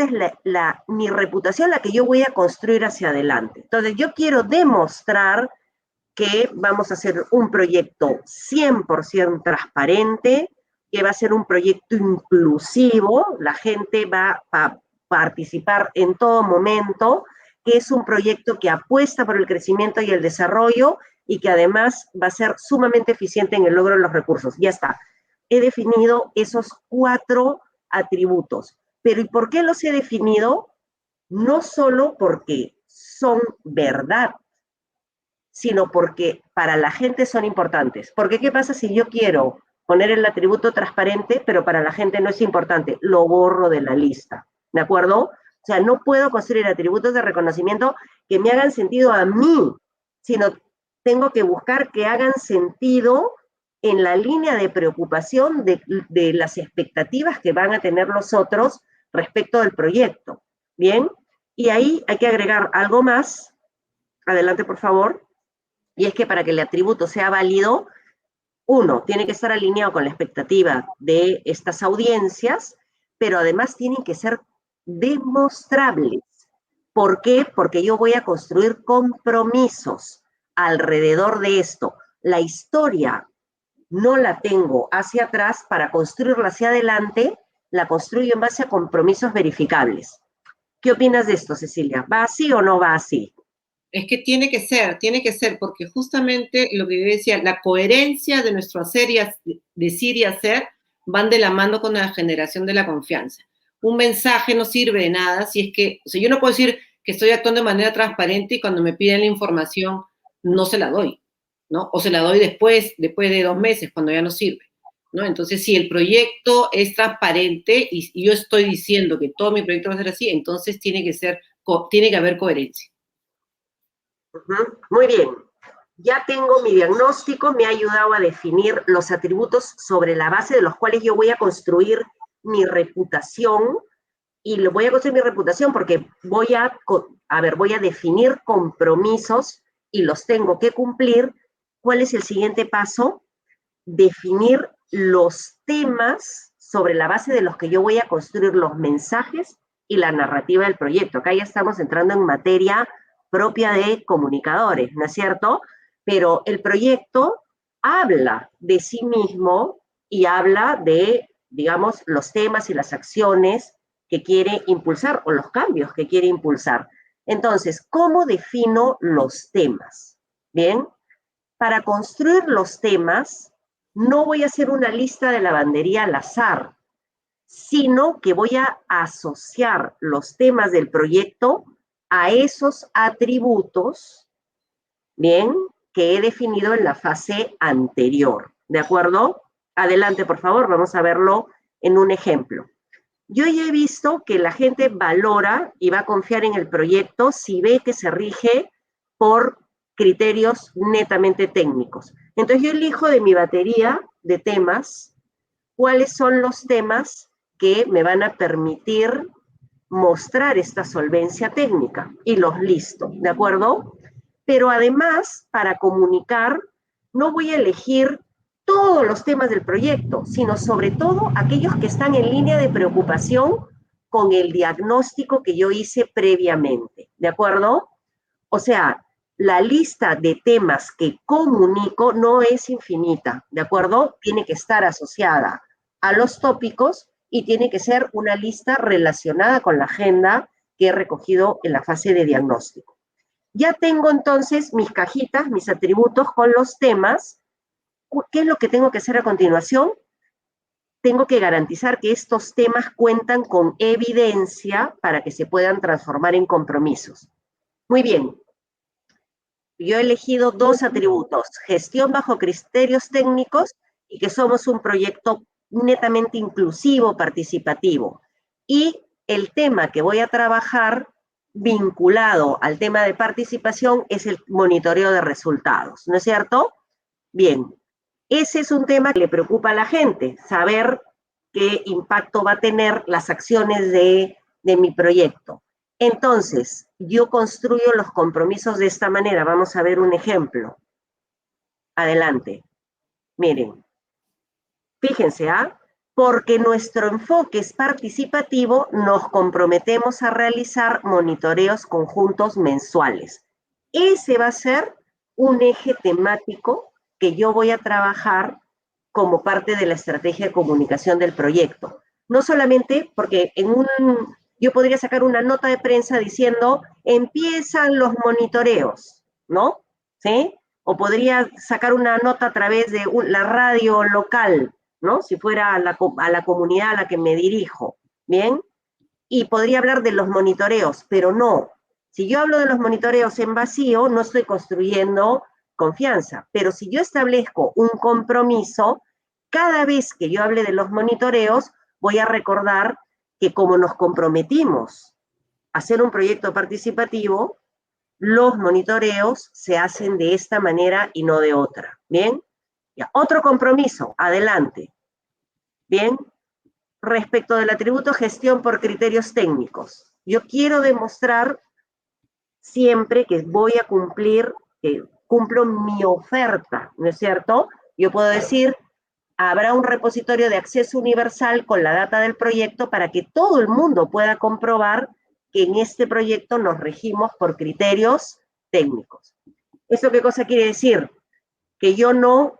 mi reputación, la que yo voy a construir hacia adelante. Entonces, yo quiero demostrar que vamos a hacer un proyecto 100% transparente, que va a ser un proyecto inclusivo, la gente va a participar en todo momento, que es un proyecto que apuesta por el crecimiento y el desarrollo y que además va a ser sumamente eficiente en el logro de los recursos. Ya está. He definido esos 4 atributos. Pero ¿y por qué los he definido? No solo porque son verdad, sino porque para la gente son importantes. Porque ¿qué pasa si yo quiero poner el atributo transparente, pero para la gente no es importante? Lo borro de la lista, ¿de acuerdo? O sea, no puedo construir atributos de reconocimiento que me hagan sentido a mí, sino tengo que buscar que hagan sentido en la línea de preocupación de las expectativas que van a tener los otros respecto del proyecto. ¿Bien? Y ahí hay que agregar algo más. Adelante, por favor. Y es que para que el atributo sea válido, uno, tiene que estar alineado con la expectativa de estas audiencias, pero además tienen que ser demostrables. ¿Por qué? Porque yo voy a construir compromisos alrededor de esto. La historia no la tengo hacia atrás, para construirla hacia adelante, la construyo en base a compromisos verificables. ¿Qué opinas de esto, Cecilia? ¿Va así o no va así? Es que tiene que ser, porque justamente lo que yo decía, la coherencia de nuestro hacer y decir y hacer van de la mano con la generación de la confianza. Un mensaje no sirve de nada si es que, o sea, yo no puedo decir que estoy actuando de manera transparente y cuando me piden la información no se la doy, ¿no? O se la doy después de 2 meses, cuando ya no sirve, ¿no? Entonces, si el proyecto es transparente y yo estoy diciendo que todo mi proyecto va a ser así, entonces tiene que haber coherencia. Muy bien. Ya tengo mi diagnóstico, me ha ayudado a definir los atributos sobre la base de los cuales yo voy a construir mi reputación, y lo voy a construir mi reputación porque voy a definir compromisos y los tengo que cumplir. ¿Cuál es el siguiente paso? Definir los temas sobre la base de los que yo voy a construir los mensajes y la narrativa del proyecto. Acá ya estamos entrando en materia propia de comunicadores, ¿no es cierto? Pero el proyecto habla de sí mismo y habla de, digamos, los temas y las acciones que quiere impulsar o los cambios que quiere impulsar. Entonces, ¿cómo defino los temas? Bien, para construir los temas, no voy a hacer una lista de lavandería al azar, sino que voy a asociar los temas del proyecto a esos atributos, bien, que he definido en la fase anterior. ¿De acuerdo? Adelante, por favor, vamos a verlo en un ejemplo. Yo ya he visto que la gente valora y va a confiar en el proyecto si ve que se rige por criterios netamente técnicos. Entonces yo elijo de mi batería de temas cuáles son los temas que me van a permitir mostrar esta solvencia técnica y los listo, ¿de acuerdo? Pero además, para comunicar, no voy a elegir todos los temas del proyecto, sino sobre todo aquellos que están en línea de preocupación con el diagnóstico que yo hice previamente, ¿de acuerdo? O sea, la lista de temas que comunico no es infinita, ¿de acuerdo? Tiene que estar asociada a los tópicos y tiene que ser una lista relacionada con la agenda que he recogido en la fase de diagnóstico. Ya tengo entonces mis cajitas, mis atributos con los temas. ¿Qué es lo que tengo que hacer a continuación? Tengo que garantizar que estos temas cuentan con evidencia para que se puedan transformar en compromisos. Muy bien. Yo he elegido 2 atributos, gestión bajo criterios técnicos y que somos un proyecto netamente inclusivo, participativo. Y el tema que voy a trabajar vinculado al tema de participación es el monitoreo de resultados, ¿no es cierto? Bien, ese es un tema que le preocupa a la gente, saber qué impacto va a tener las acciones de mi proyecto. Entonces, yo construyo los compromisos de esta manera. Vamos a ver un ejemplo. Adelante. Miren, fíjense, ¿ah? Porque nuestro enfoque es participativo, nos comprometemos a realizar monitoreos conjuntos mensuales. Ese va a ser un eje temático que yo voy a trabajar como parte de la estrategia de comunicación del proyecto. No solamente porque yo podría sacar una nota de prensa diciendo, empiezan los monitoreos, ¿no? ¿Sí? O podría sacar una nota a través de la radio local, ¿no? Si fuera a la comunidad a la que me dirijo, ¿bien? Y podría hablar de los monitoreos, pero no. Si yo hablo de los monitoreos en vacío, no estoy construyendo confianza. Pero si yo establezco un compromiso, cada vez que yo hable de los monitoreos, voy a recordar que como nos comprometimos a hacer un proyecto participativo, los monitoreos se hacen de esta manera y no de otra. ¿Bien? Ya, otro compromiso, adelante. Bien, respecto del atributo gestión por criterios técnicos. Yo quiero demostrar siempre que voy a cumplir, que cumplo mi oferta, ¿no es cierto? Yo puedo decir, habrá un repositorio de acceso universal con la data del proyecto para que todo el mundo pueda comprobar que en este proyecto nos regimos por criterios técnicos. ¿Esto qué cosa quiere decir? Que yo no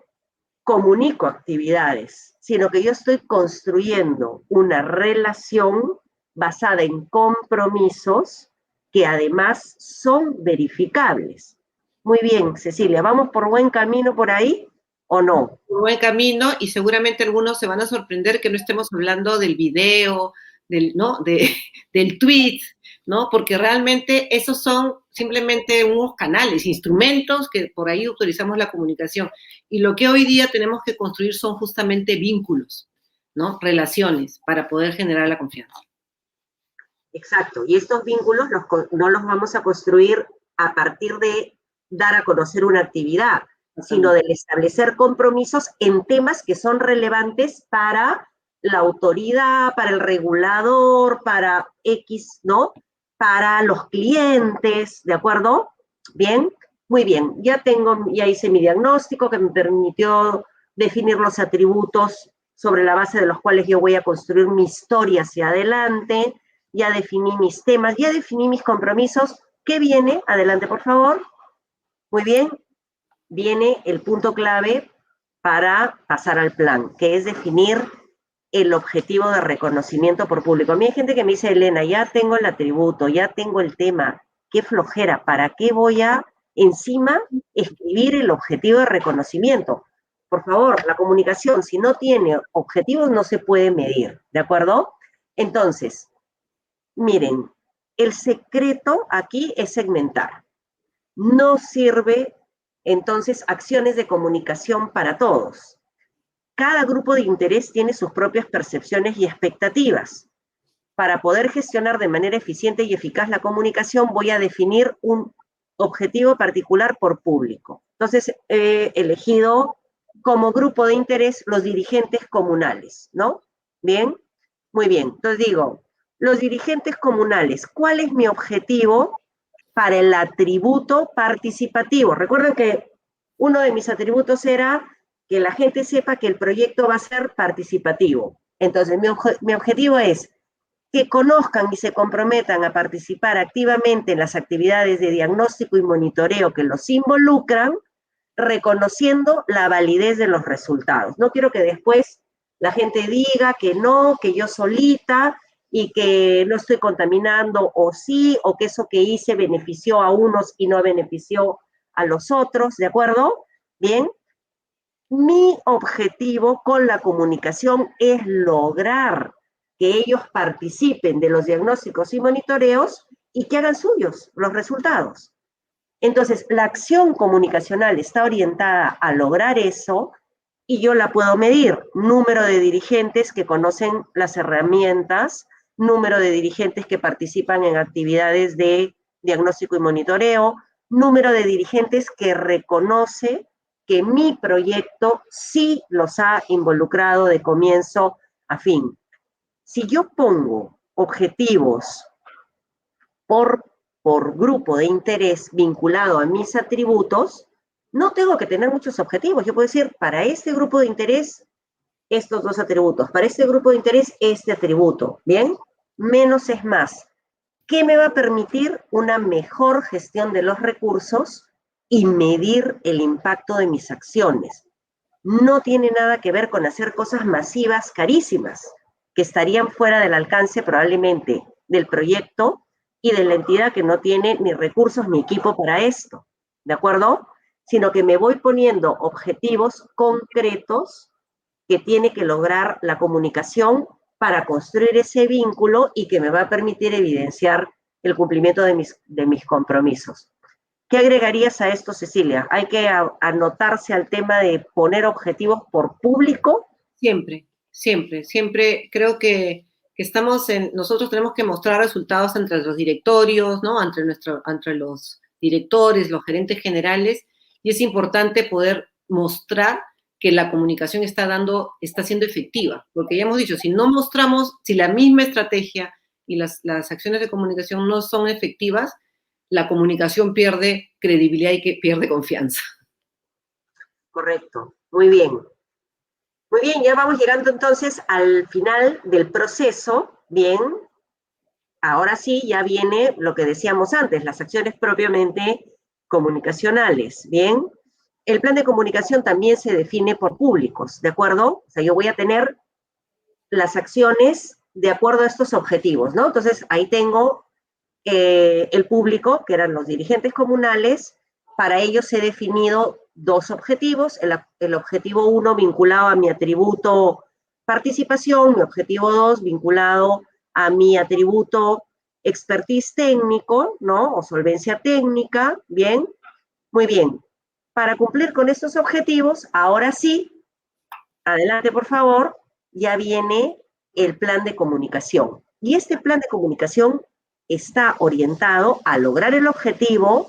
comunico actividades, sino que yo estoy construyendo una relación basada en compromisos que además son verificables. Muy bien, Cecilia, ¿vamos por buen camino por ahí o no? Por buen camino y seguramente algunos se van a sorprender que no estemos hablando del video, ¿no? del tweet, ¿no? Porque realmente esos son simplemente unos canales, instrumentos que por ahí utilizamos la comunicación. Y lo que hoy día tenemos que construir son justamente vínculos, ¿no? Relaciones para poder generar la confianza. Exacto, y estos vínculos no los vamos a construir a partir de dar a conocer una actividad, sino de establecer compromisos en temas que son relevantes para la autoridad, para el regulador, para X, ¿no? Para los clientes, ¿de acuerdo? Bien, muy bien, ya hice mi diagnóstico que me permitió definir los atributos sobre la base de los cuales yo voy a construir mi historia hacia adelante. Ya definí mis temas, ya definí mis compromisos. ¿Qué viene? Adelante, por favor. Muy bien. Viene el punto clave para pasar al plan, que es definir el objetivo de reconocimiento por público. A mí hay gente que me dice, Elena, ya tengo el atributo, ya tengo el tema, qué flojera, ¿para qué voy a encima escribir el objetivo de reconocimiento? Por favor, la comunicación, si no tiene objetivos, no se puede medir, ¿de acuerdo? Entonces, miren, el secreto aquí es segmentar. No sirve, entonces, acciones de comunicación para todos. Cada grupo de interés tiene sus propias percepciones y expectativas. Para poder gestionar de manera eficiente y eficaz la comunicación, voy a definir un objetivo particular por público. Entonces, he elegido como grupo de interés los dirigentes comunales, ¿no? Bien, muy bien. Entonces digo, los dirigentes comunales, ¿cuál es mi objetivo para el atributo participativo? Recuerden que uno de mis atributos era que la gente sepa que el proyecto va a ser participativo. Entonces, mi objetivo es que conozcan y se comprometan a participar activamente en las actividades de diagnóstico y monitoreo que los involucran, reconociendo la validez de los resultados. No quiero que después la gente diga que no, que yo solita y que no estoy contaminando o sí, o que eso que hice benefició a unos y no benefició a los otros, ¿de acuerdo? Bien. Mi objetivo con la comunicación es lograr que ellos participen de los diagnósticos y monitoreos y que hagan suyos los resultados. Entonces, la acción comunicacional está orientada a lograr eso y yo la puedo medir. Número de dirigentes que conocen las herramientas, número de dirigentes que participan en actividades de diagnóstico y monitoreo, número de dirigentes que reconoce que mi proyecto sí los ha involucrado de comienzo a fin. Si yo pongo objetivos por grupo de interés vinculado a mis atributos, no tengo que tener muchos objetivos. Yo puedo decir, para este grupo de interés, estos dos atributos. Para este grupo de interés, este atributo. ¿Bien? Menos es más. ¿Qué me va a permitir una mejor gestión de los recursos y medir el impacto de mis acciones? No tiene nada que ver con hacer cosas masivas, carísimas, que estarían fuera del alcance probablemente del proyecto y de la entidad que no tiene ni recursos ni equipo para esto, ¿de acuerdo? Sino que me voy poniendo objetivos concretos que tiene que lograr la comunicación para construir ese vínculo y que me va a permitir evidenciar el cumplimiento de mis compromisos. ¿Qué agregarías a esto, Cecilia? ¿Hay que anotarse al tema de poner objetivos por público? Siempre, siempre, siempre creo que nosotros tenemos que mostrar resultados entre los directorios, ¿no? Entre los directores, los gerentes generales, y es importante poder mostrar que la comunicación está siendo efectiva, porque ya hemos dicho, si no mostramos, si la misma estrategia y las acciones de comunicación no son efectivas, la comunicación pierde credibilidad y que pierde confianza. Correcto, muy bien. Muy bien, ya vamos llegando entonces al final del proceso. Bien, ahora sí, ya viene lo que decíamos antes, las acciones propiamente comunicacionales. Bien, el plan de comunicación también se define por públicos, ¿de acuerdo? O sea, yo voy a tener las acciones de acuerdo a estos objetivos, ¿no? Entonces, ahí tengo el público, que eran los dirigentes comunales. Para ellos he definido dos objetivos. El objetivo 1 vinculado a mi atributo participación, mi objetivo 2 vinculado a mi atributo expertise técnico, ¿no? O solvencia técnica, ¿bien? Muy bien. Para cumplir con estos objetivos, ahora sí, adelante por favor, ya viene el plan de comunicación. Y este plan de comunicación está orientado a lograr el objetivo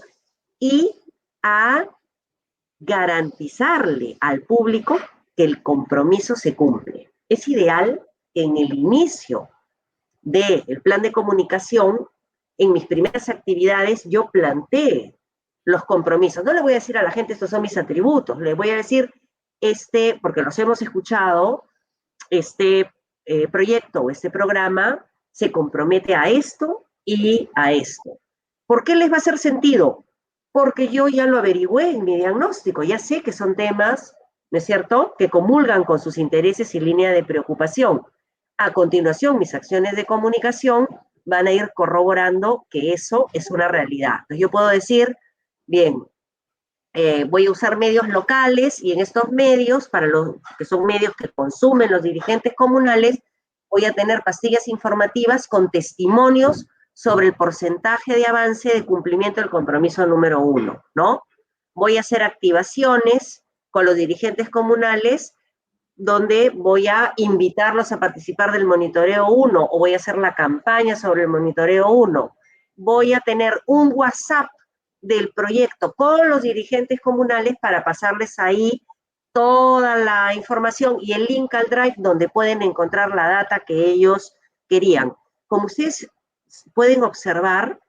y a garantizarle al público que el compromiso se cumple. Es ideal que en el inicio del plan de comunicación, en mis primeras actividades, yo plantee los compromisos. No le voy a decir a la gente, estos son mis atributos, le voy a decir, porque los hemos escuchado, proyecto o este programa se compromete a esto y a esto. ¿Por qué les va a hacer sentido? Porque yo ya lo averigüé en mi diagnóstico, ya sé que son temas, ¿no es cierto?, que comulgan con sus intereses y línea de preocupación. A continuación, mis acciones de comunicación van a ir corroborando que eso es una realidad. Entonces, yo puedo decir, bien, voy a usar medios locales y en estos medios, para los que son medios que consumen los dirigentes comunales, voy a tener pastillas informativas con testimonios sobre el porcentaje de avance de cumplimiento del compromiso número 1, ¿no? Voy a hacer activaciones con los dirigentes comunales donde voy a invitarlos a participar del monitoreo 1 o voy a hacer la campaña sobre el monitoreo 1. Voy a tener un WhatsApp del proyecto con los dirigentes comunales para pasarles ahí toda la información y el link al Drive donde pueden encontrar la data que ellos querían. Como ustedes pueden observar,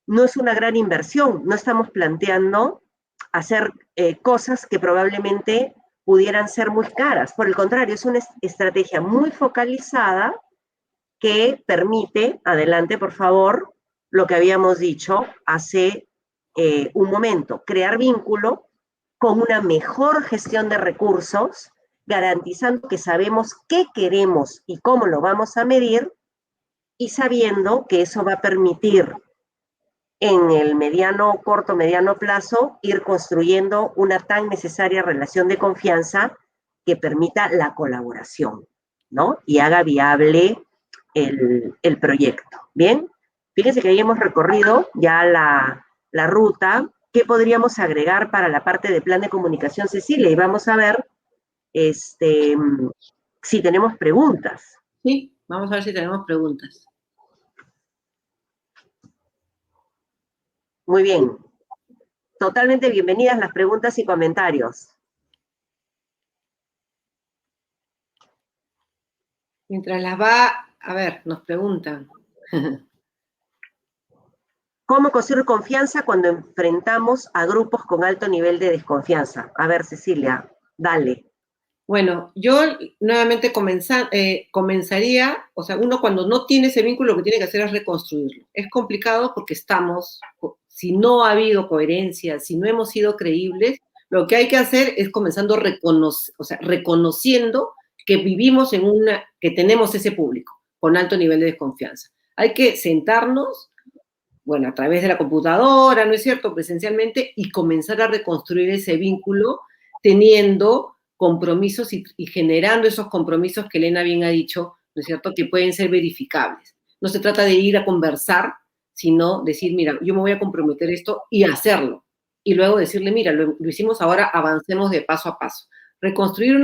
no es una gran inversión, no estamos planteando hacer cosas que probablemente pudieran ser muy caras. Por el contrario, es una estrategia muy focalizada que permite, adelante por favor, lo que habíamos dicho hace un momento, crear vínculo con una mejor gestión de recursos, garantizando que sabemos qué queremos y cómo lo vamos a medir y sabiendo que eso va a permitir en el mediano, corto, mediano plazo, ir construyendo una tan necesaria relación de confianza que permita la colaboración, ¿no? Y haga viable el proyecto. Bien, fíjense que ahí hemos recorrido ya la ruta. ¿Qué podríamos agregar para la parte de plan de comunicación, Cecilia? Y vamos a ver si tenemos preguntas. Sí, vamos a ver si tenemos preguntas. Muy bien. Totalmente bienvenidas las preguntas y comentarios. Mientras las va, a ver, nos preguntan. ¿Cómo construir confianza cuando enfrentamos a grupos con alto nivel de desconfianza? A ver, Cecilia, dale. Bueno, yo nuevamente comenzaría, o sea, uno cuando no tiene ese vínculo, lo que tiene que hacer es reconstruirlo. Es complicado porque si no ha habido coherencia, si no hemos sido creíbles, lo que hay que hacer es comenzando reconociendo que vivimos que tenemos ese público con alto nivel de desconfianza. Hay que sentarnos, bueno, a través de la computadora, ¿no es cierto?, presencialmente, y comenzar a reconstruir ese vínculo teniendo compromisos y generando esos compromisos que Elena bien ha dicho, ¿no es cierto?, que pueden ser verificables. No se trata de ir a conversar, sino decir, mira, yo me voy a comprometer esto y hacerlo. Y luego decirle, mira, lo hicimos ahora, avancemos de paso a paso. Reconstruir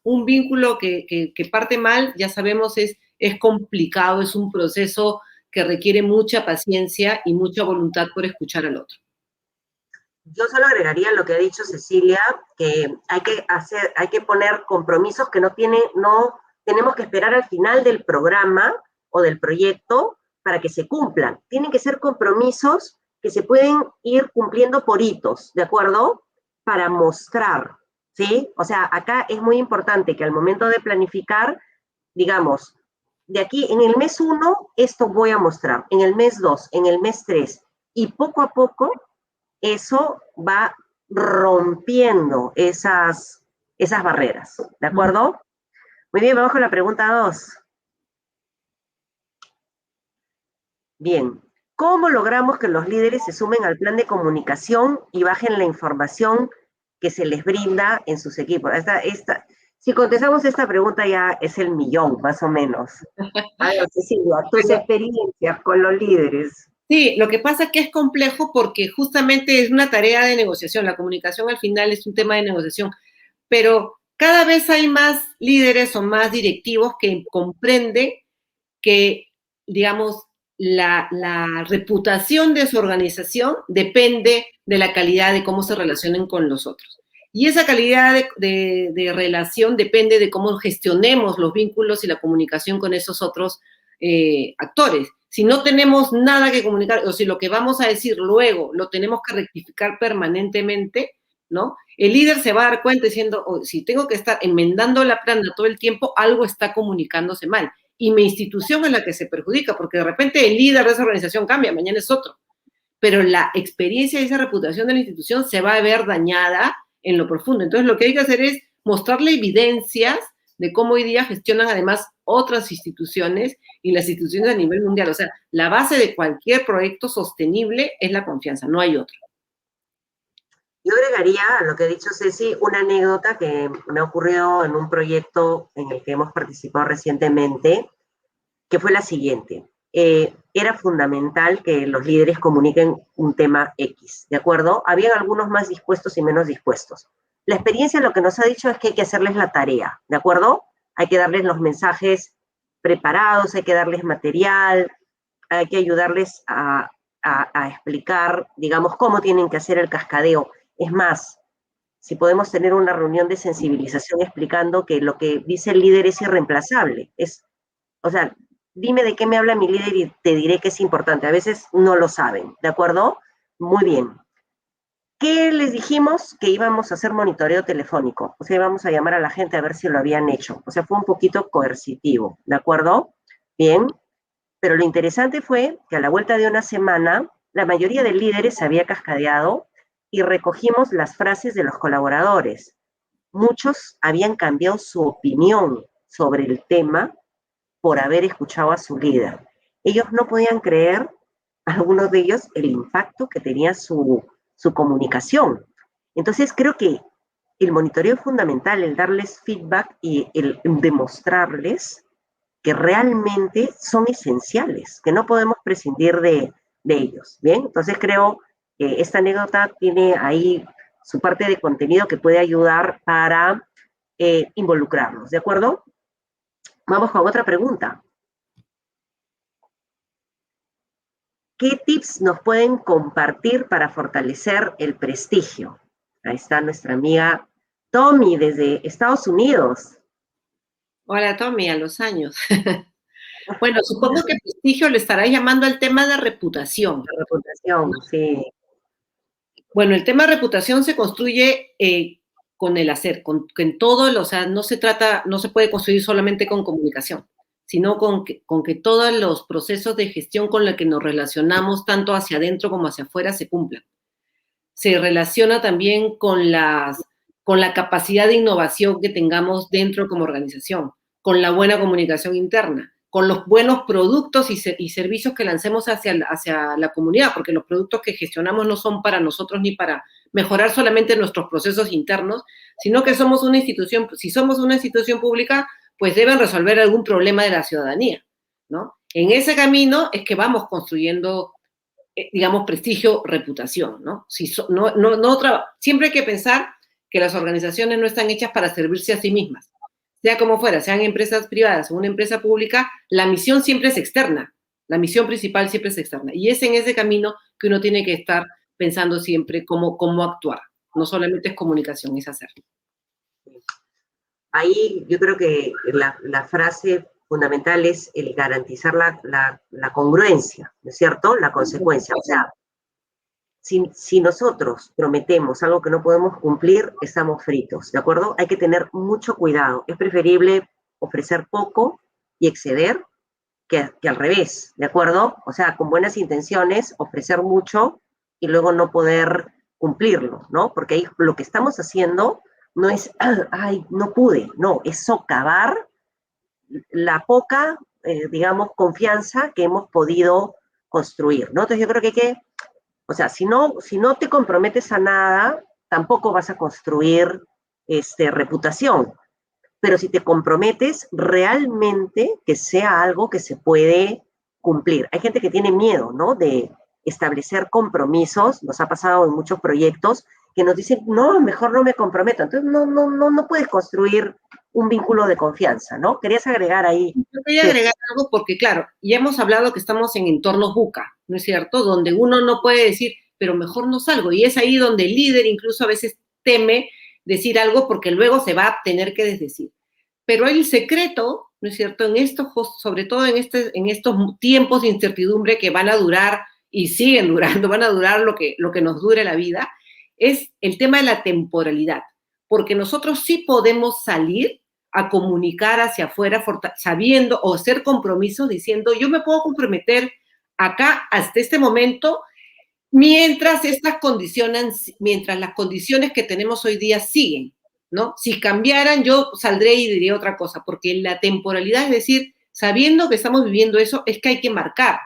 un vínculo que parte mal, ya sabemos, es complicado, es un proceso que requiere mucha paciencia y mucha voluntad por escuchar al otro. Yo solo agregaría lo que ha dicho Cecilia, que hay que poner compromisos que no tenemos que esperar al final del programa o del proyecto para que se cumplan. Tienen que ser compromisos que se pueden ir cumpliendo por hitos, ¿de acuerdo? Para mostrar, ¿sí? O sea, acá es muy importante que al momento de planificar, digamos, de aquí en el mes 1, esto voy a mostrar, en el mes 2, en el mes 3, y poco a poco eso va rompiendo esas barreras, ¿de acuerdo? Muy bien, vamos con la pregunta 2. Bien, ¿cómo logramos que los líderes se sumen al plan de comunicación y bajen la información que se les brinda en sus equipos? Si contestamos esta pregunta ya es el millón, más o menos. A ver, Cecilia, tus experiencias con los líderes. Sí, lo que pasa es que es complejo porque justamente es una tarea de negociación. La comunicación al final es un tema de negociación, pero cada vez hay más líderes o más directivos que comprenden que, digamos, la reputación de su organización depende de la calidad de cómo se relacionen con los otros. Y esa calidad de relación depende de cómo gestionemos los vínculos y la comunicación con esos otros actores. Si no tenemos nada que comunicar, o si lo que vamos a decir luego lo tenemos que rectificar permanentemente, ¿no? El líder se va a dar cuenta diciendo, oh, si tengo que estar enmendando la plana todo el tiempo, algo está comunicándose mal. Y mi institución es la que se perjudica, porque de repente el líder de esa organización cambia, mañana es otro. Pero la experiencia y esa reputación de la institución se va a ver dañada en lo profundo. Entonces, lo que hay que hacer es mostrarle evidencias de cómo hoy día gestionan además otras instituciones y las instituciones a nivel mundial. O sea, la base de cualquier proyecto sostenible es la confianza, no hay otra. Yo agregaría a lo que ha dicho Ceci una anécdota que me ha ocurrido en un proyecto en el que hemos participado recientemente, que fue la siguiente. Era fundamental que los líderes comuniquen un tema X, ¿de acuerdo? Habían algunos más dispuestos y menos dispuestos. La experiencia lo que nos ha dicho es que hay que hacerles la tarea, ¿de acuerdo? Hay que darles los mensajes preparados, hay que darles material, hay que ayudarles a explicar, digamos, cómo tienen que hacer el cascadeo. Es más, si podemos tener una reunión de sensibilización explicando que lo que dice el líder es irreemplazable. O sea, dime de qué me habla mi líder y te diré que es importante. A veces no lo saben, ¿de acuerdo? Muy bien. ¿Qué les dijimos? Que íbamos a hacer monitoreo telefónico. O sea, íbamos a llamar a la gente a ver si lo habían hecho. O sea, fue un poquito coercitivo, ¿de acuerdo? Bien. Pero lo interesante fue que a la vuelta de una semana, la mayoría de líderes se había cascadeado y recogimos las frases de los colaboradores. Muchos habían cambiado su opinión sobre el tema por haber escuchado a su líder. Ellos no podían creer, algunos de ellos, el impacto que tenía su comunicación. Entonces creo que el monitoreo es fundamental, el darles feedback y el demostrarles que realmente son esenciales, que no podemos prescindir de ellos. Bien, entonces creo que esta anécdota tiene ahí su parte de contenido que puede ayudar para involucrarlos, ¿de acuerdo? Vamos con otra pregunta. ¿Qué tips nos pueden compartir para fortalecer el prestigio? Ahí está nuestra amiga Tommy desde Estados Unidos. Hola, Tommy, a los años. Bueno, supongo que prestigio le estará llamando al tema de reputación. La reputación, sí. Bueno, el tema de reputación se construye con el hacer, con todo, o sea, no se trata, no se puede construir solamente con comunicación, sino con que todos los procesos de gestión con los que nos relacionamos, tanto hacia adentro como hacia afuera, se cumplan. Se relaciona también con la capacidad de innovación que tengamos dentro como organización, con la buena comunicación interna, con los buenos productos y servicios que lancemos hacia la comunidad, porque los productos que gestionamos no son para nosotros ni para mejorar solamente nuestros procesos internos, sino que somos una institución, si somos una institución pública, pues deben resolver algún problema de la ciudadanía, ¿no? En ese camino es que vamos construyendo digamos, prestigio, reputación, ¿no? Si siempre hay que pensar que las organizaciones no están hechas para servirse a sí mismas. Sea como fuera, sean empresas privadas o una empresa pública, la misión siempre es externa. La misión principal siempre es externa. Y es en ese camino que uno tiene que estar pensando siempre cómo actuar. No solamente es comunicación, es hacer. Ahí yo creo que la frase fundamental es el garantizar la congruencia, ¿no es cierto? La consecuencia. O sea, si nosotros prometemos algo que no podemos cumplir, estamos fritos, ¿de acuerdo? Hay que tener mucho cuidado. Es preferible ofrecer poco y exceder que al revés, ¿de acuerdo? O sea, con buenas intenciones, ofrecer mucho y luego no poder cumplirlo, ¿no? Porque ahí lo que estamos haciendo no es, ay, no pude, no, es socavar la poca, digamos, confianza que hemos podido construir, ¿no? Entonces yo creo que hay que, o sea, si no te comprometes a nada, tampoco vas a construir reputación. pero si te comprometes realmente que sea algo que se puede cumplir. Hay gente que tiene miedo, ¿no? De establecer compromisos, nos ha pasado en muchos proyectos, que nos dicen, no, mejor no me comprometo. Entonces no puedes construir un vínculo de confianza, ¿no? Querías agregar ahí. Yo quería agregar algo porque, claro, ya hemos hablado que estamos en entornos buca, ¿no es cierto? Donde uno no puede decir, pero mejor no salgo. Y es ahí donde el líder incluso a veces teme decir algo porque luego se va a tener que desdecir. Pero el secreto, ¿no es cierto? En estos, sobre todo en estos tiempos de incertidumbre que van a durar y siguen durando, van a durar lo que nos dure la vida, es el tema de la temporalidad. Porque nosotros sí podemos salir a comunicar hacia afuera sabiendo o hacer compromisos diciendo yo me puedo comprometer acá hasta este momento mientras mientras las condiciones que tenemos hoy día siguen, ¿no? Si cambiaran yo saldré y diría otra cosa, porque la temporalidad, es decir, sabiendo que estamos viviendo eso, es que hay que marcar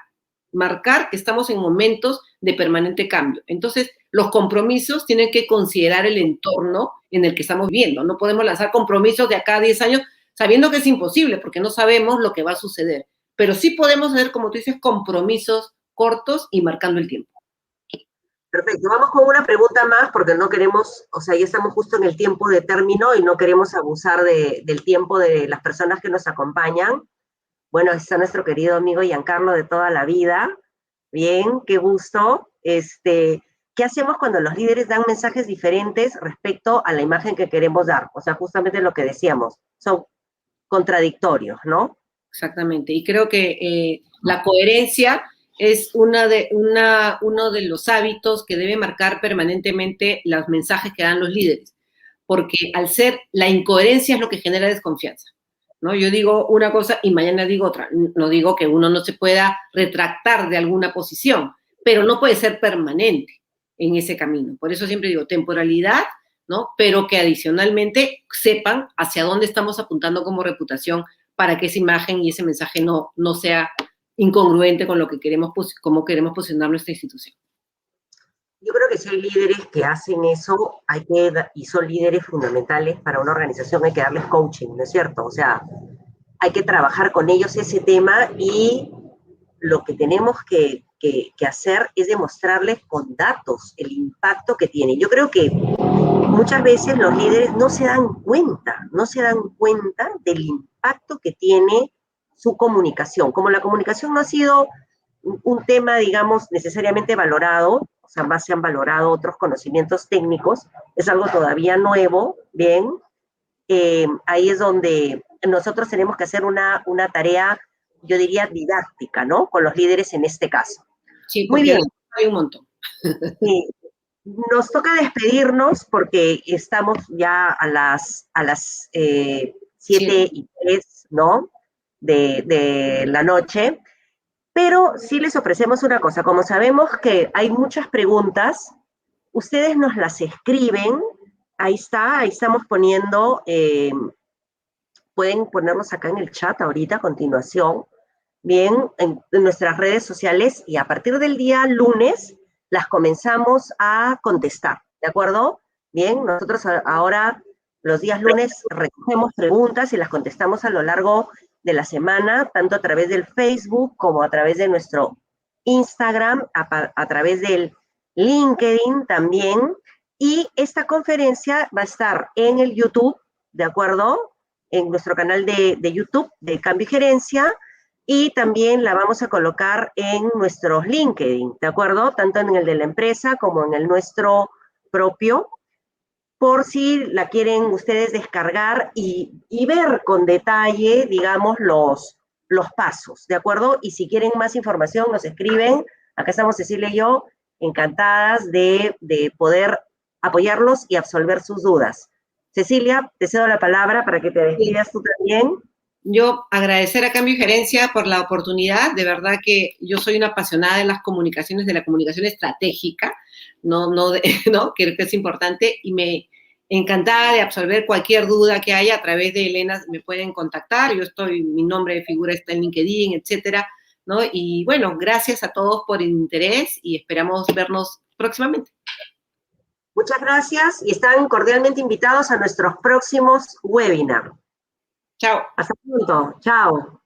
que estamos en momentos de permanente cambio. Entonces, los compromisos tienen que considerar el entorno en el que estamos viviendo. No podemos lanzar compromisos de acá a 10 años sabiendo que es imposible, porque no sabemos lo que va a suceder. Pero sí podemos hacer, como tú dices, compromisos cortos y marcando el tiempo. Perfecto, vamos con una pregunta más porque no queremos, o sea, ya estamos justo en el tiempo de término y no queremos abusar del tiempo de las personas que nos acompañan. Bueno, está nuestro querido amigo Giancarlo de toda la vida. Bien, qué gusto. ¿Qué hacemos cuando los líderes dan mensajes diferentes respecto a la imagen que queremos dar? O sea, justamente lo que decíamos, son contradictorios, ¿no? Exactamente, y creo que la coherencia es uno de los hábitos que debe marcar permanentemente los mensajes que dan los líderes, porque la incoherencia es lo que genera desconfianza, ¿no? Yo digo una cosa y mañana digo otra. No digo que uno no se pueda retractar de alguna posición, pero no puede ser permanente en ese camino. Por eso siempre digo temporalidad, ¿no? Pero que adicionalmente sepan hacia dónde estamos apuntando como reputación para que esa imagen y ese mensaje no sea incongruente con lo que cómo queremos posicionar nuestra institución. Yo creo que si hay líderes que hacen eso, y son líderes fundamentales para una organización, hay que darles coaching, ¿no es cierto? O sea, hay que trabajar con ellos ese tema y lo que tenemos que hacer es demostrarles con datos el impacto que tiene. Yo creo que muchas veces los líderes no se dan cuenta del impacto que tiene su comunicación. Como la comunicación no ha sido un tema, digamos, necesariamente valorado, o sea, más se han valorado otros conocimientos técnicos, es algo todavía nuevo, bien, ahí es donde nosotros tenemos que hacer una tarea, yo diría, didáctica, ¿no? Con los líderes en este caso. Sí, Muy bien. Hay un montón. Sí. Nos toca despedirnos porque estamos ya a las 7:03, ¿no? De la noche. Pero sí les ofrecemos una cosa, como sabemos que hay muchas preguntas, ustedes nos las escriben, ahí está, ahí estamos poniendo, pueden ponerlos acá en el chat ahorita a continuación, bien, en nuestras redes sociales y a partir del día lunes las comenzamos a contestar, ¿de acuerdo? Bien, nosotros ahora los días lunes recogemos preguntas y las contestamos a lo largo de la semana, tanto a través del Facebook como a través de nuestro Instagram, a través del LinkedIn también. Y esta conferencia va a estar en el YouTube, ¿de acuerdo? En nuestro canal de YouTube de Cambio y Gerencia, y también la vamos a colocar en nuestros LinkedIn, ¿de acuerdo? Tanto en el de la empresa como en el nuestro propio, por si la quieren ustedes descargar y ver con detalle, digamos, los pasos, ¿de acuerdo? Y si quieren más información, nos escriben. Acá estamos Cecilia y yo, encantadas de poder apoyarlos y absolver sus dudas. Cecilia, te cedo la palabra para que te despidas tú también. Yo agradecer a Cambio y Gerencia por la oportunidad. De verdad que yo soy una apasionada de las comunicaciones, de la comunicación estratégica, ¿no? Creo que es importante y me encantada de absolver cualquier duda que haya. A través de Elena me pueden contactar. Mi nombre de figura está en LinkedIn, etcétera, ¿no? Y bueno, gracias a todos por el interés y esperamos vernos próximamente. Muchas gracias y están cordialmente invitados a nuestros próximos webinars. Chao. Hasta pronto. Chao.